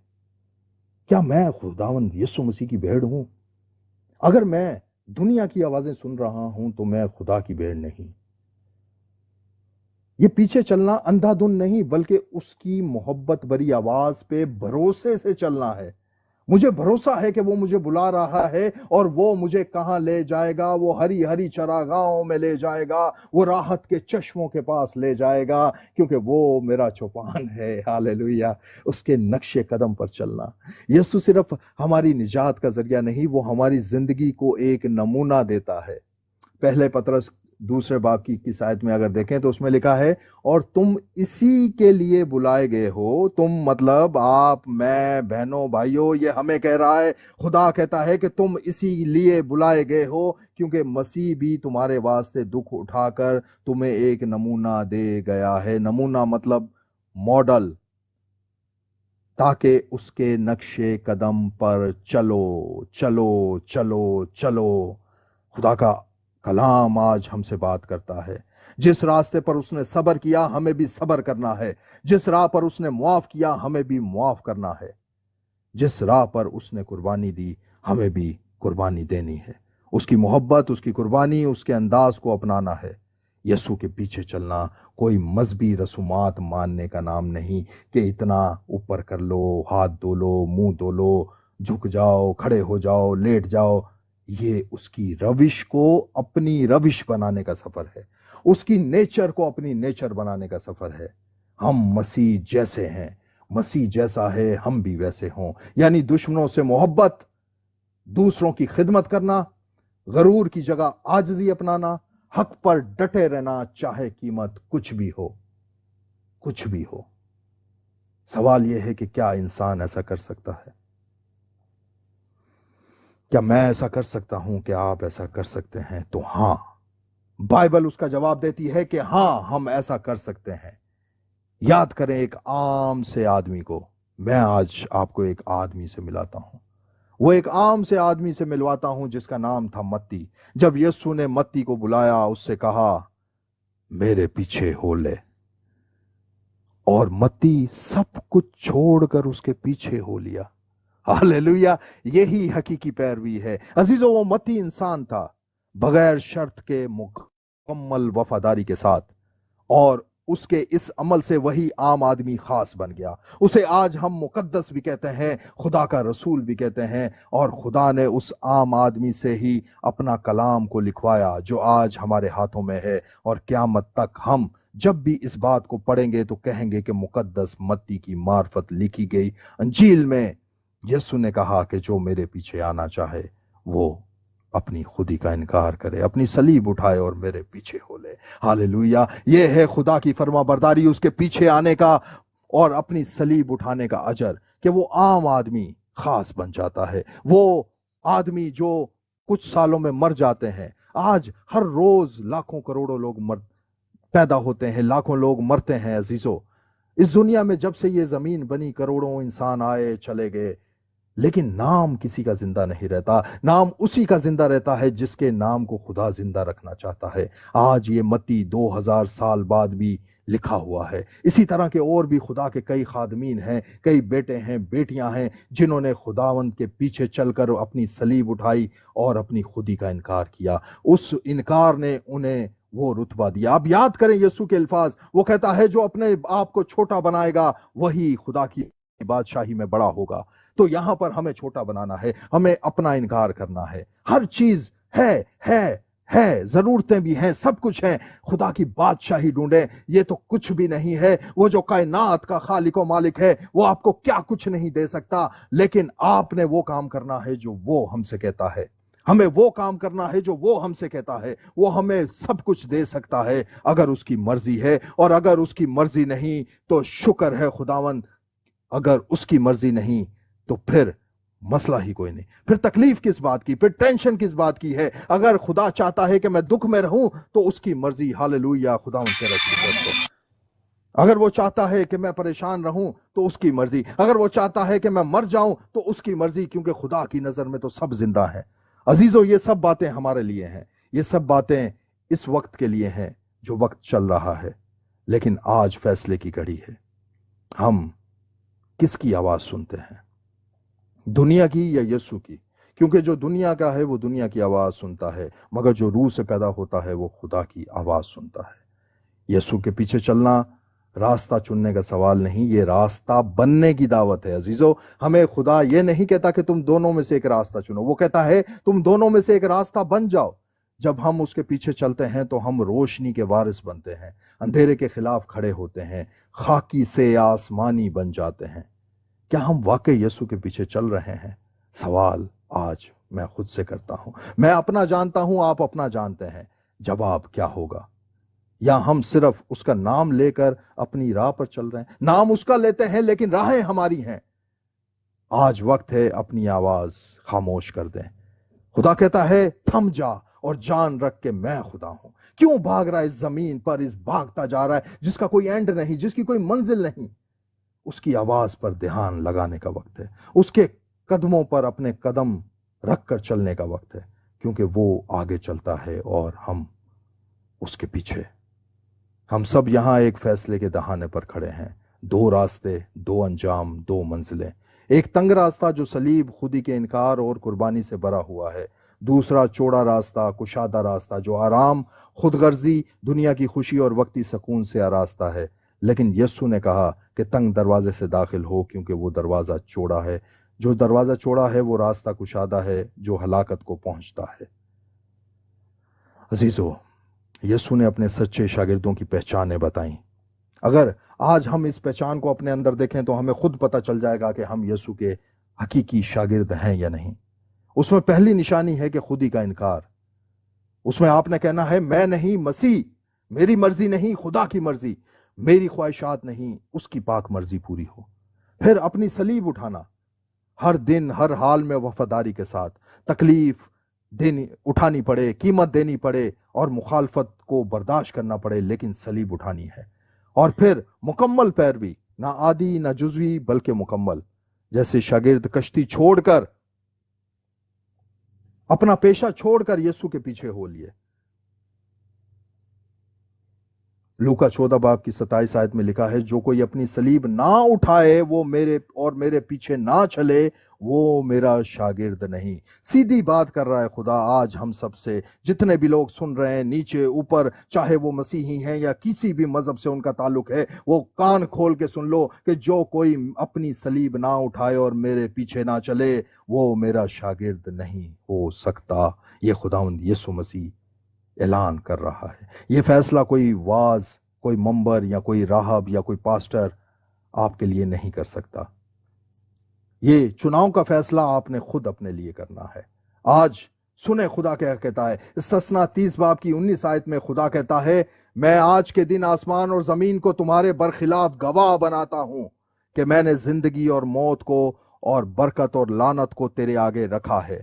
کیا میں خداوند یسوع مسیح کی بھیڑ ہوں؟ اگر میں دنیا کی آوازیں سن رہا ہوں تو میں خدا کی بھیڑ نہیں۔ یہ پیچھے چلنا اندھا دھن نہیں بلکہ اس کی محبت بری آواز پہ بھروسے سے چلنا ہے۔ مجھے بھروسہ ہے کہ وہ مجھے بلا رہا ہے اور وہ مجھے کہاں لے جائے گا؟ وہ ہری ہری چراگاہوں میں لے جائے گا، وہ راحت کے چشموں کے پاس لے جائے گا، کیونکہ وہ میرا چوپان ہے۔ ہاللیلویہ! اس کے نقش قدم پر چلنا۔ یسوع صرف ہماری نجات کا ذریعہ نہیں، وہ ہماری زندگی کو ایک نمونہ دیتا ہے۔ پہلے پطرس دوسرے باب کی 21 آیت میں اگر دیکھیں تو اس میں لکھا ہے، اور تم اسی کے لیے بلائے گئے ہو۔ تم مطلب آپ، میں، بہنوں، بھائیوں، یہ ہمیں کہہ رہا ہے، خدا کہتا ہے کہ تم اسی لیے بلائے گئے ہو کیونکہ مسیح بھی تمہارے واسطے دکھ اٹھا کر تمہیں ایک نمونہ دے گیا ہے۔ نمونہ مطلب ماڈل، تاکہ اس کے نقش قدم پر چلو چلو چلو چلو۔ خدا کا کلام آج ہم سے بات کرتا ہے۔ جس راستے پر اس نے صبر کیا ہمیں بھی صبر کرنا ہے، جس راہ پر اس نے معاف کیا ہمیں بھی معاف کرنا ہے، جس راہ پر اس نے قربانی دی ہمیں بھی قربانی دینی ہے۔ اس کی محبت، اس کی قربانی، اس کے انداز کو اپنانا ہے۔ یسوع کے پیچھے چلنا کوئی مذہبی رسومات ماننے کا نام نہیں کہ اتنا اوپر کر لو، ہاتھ دھو لو، منہ دھو لو، جھک جاؤ، کھڑے ہو جاؤ، لیٹ جاؤ۔ یہ اس کی روش کو اپنی روش بنانے کا سفر ہے، اس کی نیچر کو اپنی نیچر بنانے کا سفر ہے۔ ہم مسیح جیسے ہیں، مسیح جیسا ہے ہم بھی ویسے ہوں، یعنی دشمنوں سے محبت، دوسروں کی خدمت کرنا، غرور کی جگہ عاجزی اپنانا، حق پر ڈٹے رہنا، چاہے قیمت کچھ بھی ہو، کچھ بھی ہو۔ سوال یہ ہے کہ کیا انسان ایسا کر سکتا ہے؟ کیا میں ایسا کر سکتا ہوں؟ کہ آپ ایسا کر سکتے ہیں؟ تو ہاں، بائبل اس کا جواب دیتی ہے کہ ہاں، ہم ایسا کر سکتے ہیں۔ یاد کریں ایک عام سے آدمی کو، میں آج آپ کو ایک آدمی سے ملاتا ہوں، وہ ایک عام سے آدمی سے ملواتا ہوں جس کا نام تھا متی۔ جب یسوع نے متی کو بلایا، اس سے کہا میرے پیچھے ہو لے، اور متی سب کچھ چھوڑ کر اس کے پیچھے ہو لیا۔ ہاللیلویا! یہی حقیقی پیروی ہے عزیزو۔ وہ متی انسان تھا بغیر شرط کے مکمل وفاداری کے ساتھ، اور اس کے اس عمل سے وہی عام آدمی خاص بن گیا۔ اسے آج ہم مقدس بھی کہتے ہیں، خدا کا رسول بھی کہتے ہیں، اور خدا نے اس عام آدمی سے ہی اپنا کلام کو لکھوایا جو آج ہمارے ہاتھوں میں ہے، اور قیامت تک ہم جب بھی اس بات کو پڑھیں گے تو کہیں گے کہ مقدس متی کی معرفت لکھی گئی انجیل میں۔ یسوع نے کہا کہ جو میرے پیچھے آنا چاہے وہ اپنی خودی کا انکار کرے، اپنی صلیب اٹھائے اور میرے پیچھے ہو لے۔ ہاللیلویا! یہ ہے خدا کی فرما برداری، اس کے پیچھے آنے کا اور اپنی صلیب اٹھانے کا اجر، کہ وہ عام آدمی خاص بن جاتا ہے۔ وہ آدمی جو کچھ سالوں میں مر جاتے ہیں، آج ہر روز لاکھوں کروڑوں لوگ پیدا ہوتے ہیں، لاکھوں لوگ مرتے ہیں عزیزو۔ اس دنیا میں جب سے یہ زمین بنی کروڑوں انسان آئے چلے گئے، لیکن نام کسی کا زندہ نہیں رہتا۔ نام اسی کا زندہ رہتا ہے جس کے نام کو خدا زندہ رکھنا چاہتا ہے۔ آج یہ متی 2000 سال بعد بھی لکھا ہوا ہے۔ اسی طرح کے اور بھی خدا کے کئی خادمین ہیں، کئی بیٹے ہیں، بیٹیاں ہیں، جنہوں نے خداوند کے پیچھے چل کر اپنی صلیب اٹھائی اور اپنی خودی کا انکار کیا۔ اس انکار نے انہیں وہ رتبہ دیا۔ اب یاد کریں یسوع کے الفاظ، وہ کہتا ہے جو اپنے آپ کو چھوٹا بنائے گا وہی خدا کی بادشاہی میں بڑا ہوگا۔ تو یہاں پر ہمیں چھوٹا بنانا ہے، ہمیں اپنا انکار کرنا ہے۔ ہر چیز ہے، ضرورتیں بھی ہیں، سب کچھ ہے۔ خدا کی بادشاہی ڈھونڈیں۔ یہ تو کچھ بھی نہیں ہے۔ وہ جو کائنات کا خالق و مالک ہے وہ آپ کو کیا کچھ نہیں دے سکتا، لیکن آپ نے وہ کام کرنا ہے جو وہ ہم سے کہتا ہے۔ ہمیں وہ کام کرنا ہے جو وہ ہم سے کہتا ہے۔ وہ ہمیں سب کچھ دے سکتا ہے اگر اس کی مرضی ہے، اور اگر اس کی مرضی نہیں تو شکر ہے خداوند، اگر اس کی مرضی نہیں تو پھر مسئلہ ہی کوئی نہیں، پھر تکلیف کس بات کی، پھر ٹینشن کس بات کی ہے۔ اگر خدا چاہتا ہے کہ میں دکھ میں رہوں تو اس کی مرضی، ہاللیلویا، خداوند کے رسول۔ اگر وہ چاہتا ہے کہ میں پریشان رہوں تو اس کی مرضی، اگر وہ چاہتا ہے کہ میں مر جاؤں تو اس کی مرضی، کیونکہ خدا کی نظر میں تو سب زندہ ہیں۔ عزیزو، یہ سب باتیں ہمارے لیے ہیں، یہ سب باتیں اس وقت کے لیے ہیں جو وقت چل رہا ہے، لیکن آج فیصلے کی گھڑی ہے۔ ہم کس کی آواز سنتے ہیں، دنیا کی یا یسوع کی؟ کیونکہ جو دنیا کا ہے وہ دنیا کی آواز سنتا ہے، مگر جو روح سے پیدا ہوتا ہے وہ خدا کی آواز سنتا ہے۔ یسوع کے پیچھے چلنا راستہ چننے کا سوال نہیں، یہ راستہ بننے کی دعوت ہے عزیزو۔ ہمیں خدا یہ نہیں کہتا کہ تم دونوں میں سے ایک راستہ چنو، وہ کہتا ہے تم دونوں میں سے ایک راستہ بن جاؤ۔ جب ہم اس کے پیچھے چلتے ہیں تو ہم روشنی کے وارث بنتے ہیں، اندھیرے کے خلاف کھڑے ہوتے ہیں، خاکی سے آسمانی بن جاتے ہیں۔ کیا ہم واقعی یسوع کے پیچھے چل رہے ہیں؟ سوال آج میں خود سے کرتا ہوں۔ میں اپنا جانتا ہوں، آپ اپنا جانتے ہیں۔ جواب کیا ہوگا؟ یا ہم صرف اس کا نام لے کر اپنی راہ پر چل رہے ہیں؟ نام اس کا لیتے ہیں لیکن راہیں ہماری ہیں۔ آج وقت ہے اپنی آواز خاموش کر دیں۔ خدا کہتا ہے تھم جا اور جان رکھ کے میں خدا ہوں۔ کیوں بھاگ رہا ہے اس زمین پر، اس بھاگتا جا رہا ہے جس کا کوئی اینڈ نہیں، جس کی کوئی منزل نہیں؟ اس کی آواز پر دھیان لگانے کا وقت ہے، اس کے قدموں پر اپنے قدم رکھ کر چلنے کا وقت ہے، کیونکہ وہ آگے چلتا ہے اور ہم اس کے پیچھے۔ ہم سب یہاں ایک فیصلے کے دہانے پر کھڑے ہیں، دو راستے، دو انجام، دو منزلیں۔ ایک تنگ راستہ جو صلیب، خودی کے انکار اور قربانی سے بھرا ہوا ہے، دوسرا چوڑا راستہ، کشادہ راستہ جو آرام، خود غرضی، دنیا کی خوشی اور وقتی سکون سے آراستہ ہے۔ لیکن یسوع نے کہا کہ تنگ دروازے سے داخل ہو، کیونکہ وہ دروازہ چوڑا ہے، جو دروازہ چوڑا ہے وہ راستہ کشادہ ہے جو ہلاکت کو پہنچتا ہے۔ عزیزو، یسوع نے اپنے سچے شاگردوں کی پہچانیں بتائیں۔ اگر آج ہم اس پہچان کو اپنے اندر دیکھیں تو ہمیں خود پتہ چل جائے گا کہ ہم یسوع کے حقیقی شاگرد ہیں یا نہیں۔ اس میں پہلی نشانی ہے کہ خودی کا انکار۔ اس میں آپ نے کہنا ہے میں نہیں، مسیح، میری مرضی نہیں، خدا کی مرضی، میری خواہشات نہیں، اس کی پاک مرضی پوری ہو۔ پھر اپنی صلیب اٹھانا، ہر دن ہر حال میں وفاداری کے ساتھ، تکلیف اٹھانی پڑے، قیمت دینی پڑے اور مخالفت کو برداشت کرنا پڑے، لیکن صلیب اٹھانی ہے۔ اور پھر مکمل پیروی، نہ آدھی نہ جزوی بلکہ مکمل، جیسے شاگرد کشتی چھوڑ کر، اپنا پیشہ چھوڑ کر یسوع کے پیچھے ہو لیے۔ لوکا 14 باب کی 27 آیت میں لکھا ہے جو کوئی اپنی صلیب نہ اٹھائے وہ میرے پیچھے نہ چلے وہ میرا شاگرد نہیں۔ سیدھی بات کر رہا ہے خدا آج ہم سب سے، جتنے بھی لوگ سن رہے ہیں، نیچے اوپر، چاہے وہ مسیحی ہیں یا کسی بھی مذہب سے ان کا تعلق ہے، وہ کان کھول کے سن لو کہ جو کوئی اپنی صلیب نہ اٹھائے اور میرے پیچھے نہ چلے وہ میرا شاگرد نہیں ہو سکتا۔ یہ خداوند یسوع مسیح اعلان کر رہا ہے۔ یہ فیصلہ کوئی واعظ، کوئی منبر یا کوئی راہب یا کوئی پاسٹر آپ کے لیے نہیں کر سکتا۔ یہ چناؤ کا فیصلہ آپ نے خود اپنے لیے کرنا ہے۔ آج سنیں خدا کیا کہتا ہے۔ استثنا 30 باب کی 19 آیت میں خدا کہتا ہے میں آج کے دن آسمان اور زمین کو تمہارے برخلاف گواہ بناتا ہوں کہ میں نے زندگی اور موت کو اور برکت اور لعنت کو تیرے آگے رکھا ہے،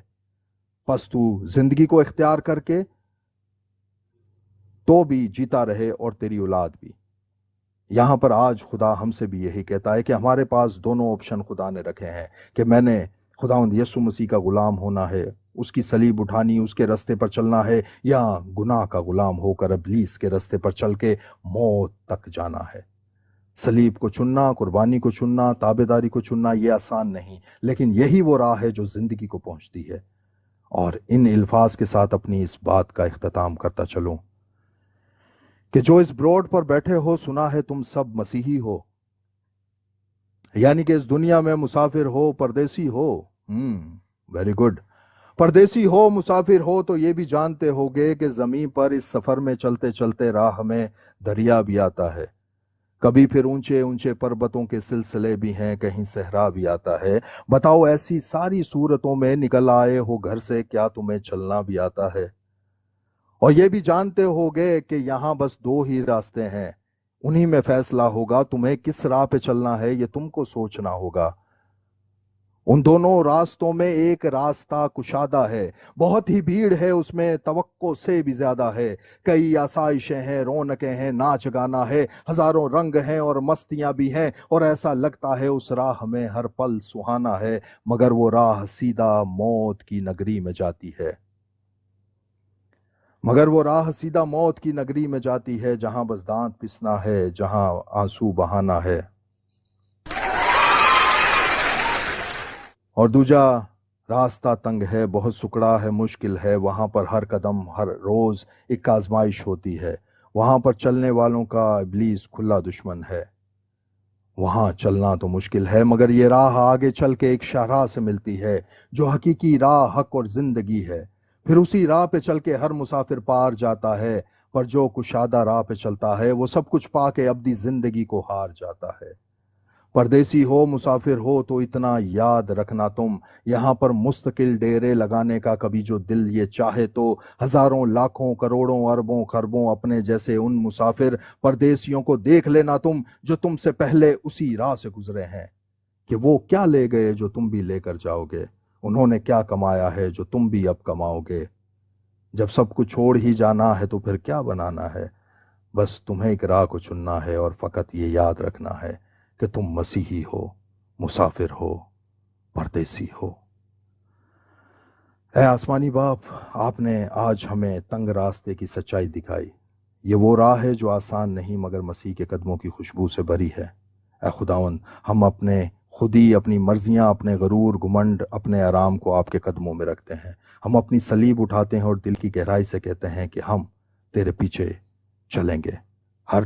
پس تو زندگی کو اختیار کر کے تو بھی جیتا رہے اور تیری اولاد بھی۔ یہاں پر آج خدا ہم سے بھی یہی کہتا ہے کہ ہمارے پاس دونوں آپشن خدا نے رکھے ہیں کہ میں نے خداوند یسوع مسیح کا غلام ہونا ہے، اس کی صلیب اٹھانی، اس کے رستے پر چلنا ہے، یا گناہ کا غلام ہو کر ابلیس کے رستے پر چل کے موت تک جانا ہے۔ صلیب کو چننا، قربانی کو چننا، تابعداری کو چننا یہ آسان نہیں، لیکن یہی وہ راہ ہے جو زندگی کو پہنچتی ہے۔ اور ان الفاظ کے ساتھ اپنی اس بات کا اختتام کرتا چلوں کہ جو اس بروڈ پر بیٹھے ہو، سنا ہے تم سب مسیحی ہو، یعنی کہ اس دنیا میں مسافر ہو، پردیسی ہو۔ Very good. پردیسی ہو، مسافر ہو تو یہ بھی جانتے ہوگے کہ زمین پر اس سفر میں چلتے چلتے راہ میں دریا بھی آتا ہے، کبھی پھر اونچے اونچے پربتوں کے سلسلے بھی ہیں، کہیں صحرا بھی آتا ہے۔ بتاؤ ایسی ساری صورتوں میں نکل آئے ہو گھر سے، کیا تمہیں چلنا بھی آتا ہے؟ اور یہ بھی جانتے ہوگے کہ یہاں بس 2 ہی راستے ہیں، انہی میں فیصلہ ہوگا تمہیں کس راہ پہ چلنا ہے، یہ تم کو سوچنا ہوگا۔ ان دونوں راستوں میں ایک راستہ کشادہ ہے، بہت ہی بھیڑ ہے اس میں، توقع سے بھی زیادہ ہے، کئی آسائشیں ہیں، رونقیں ہیں، ناچ گانا ہے، ہزاروں رنگ ہیں اور مستیاں بھی ہیں، اور ایسا لگتا ہے اس راہ میں ہر پل سہانا ہے، مگر وہ راہ سیدھا موت کی نگری میں جاتی ہے۔ مگر وہ راہ سیدھا موت کی نگری میں جاتی ہے، جہاں بس دانت پسنا ہے، جہاں آنسو بہانا ہے۔ اور دوجا راستہ تنگ ہے، بہت سکڑا ہے، مشکل ہے، وہاں پر ہر قدم ہر روز ایک آزمائش ہوتی ہے، وہاں پر چلنے والوں کا ابلیس کھلا دشمن ہے، وہاں چلنا تو مشکل ہے، مگر یہ راہ آگے چل کے ایک شاہراہ سے ملتی ہے جو حقیقی راہ، حق اور زندگی ہے۔ پھر اسی راہ پہ چل کے ہر مسافر پار جاتا ہے، پر جو کشادہ راہ پہ چلتا ہے وہ سب کچھ پا کے ابدی زندگی کو ہار جاتا ہے۔ پردیسی ہو، مسافر ہو تو اتنا یاد رکھنا تم، یہاں پر مستقل ڈیرے لگانے کا کبھی جو دل یہ چاہے تو ہزاروں لاکھوں کروڑوں اربوں خربوں اپنے جیسے ان مسافر پردیسیوں کو دیکھ لینا تم جو تم سے پہلے اسی راہ سے گزرے ہیں، کہ وہ کیا لے گئے جو تم بھی لے کر جاؤ گے، انہوں نے کیا کمایا ہے جو تم بھی اب کماؤ گے۔ جب سب کچھ چھوڑ ہی جانا ہے تو پھر کیا بنانا ہے؟ بس تمہیں ایک راہ کو چننا ہے اور فقط یہ یاد رکھنا ہے کہ تم مسیحی ہو، مسافر ہو، پردیسی ہو۔ اے آسمانی باپ، آپ نے آج ہمیں تنگ راستے کی سچائی دکھائی۔ یہ وہ راہ ہے جو آسان نہیں مگر مسیح کے قدموں کی خوشبو سے بری ہے۔ اے خداوند، ہم اپنے خودی، اپنی مرضیاں، اپنے غرور، گھمنڈ، اپنے آرام کو آپ کے قدموں میں رکھتے ہیں۔ ہم اپنی صلیب اٹھاتے ہیں اور دل کی گہرائی سے کہتے ہیں کہ ہم تیرے پیچھے چلیں گے۔ ہر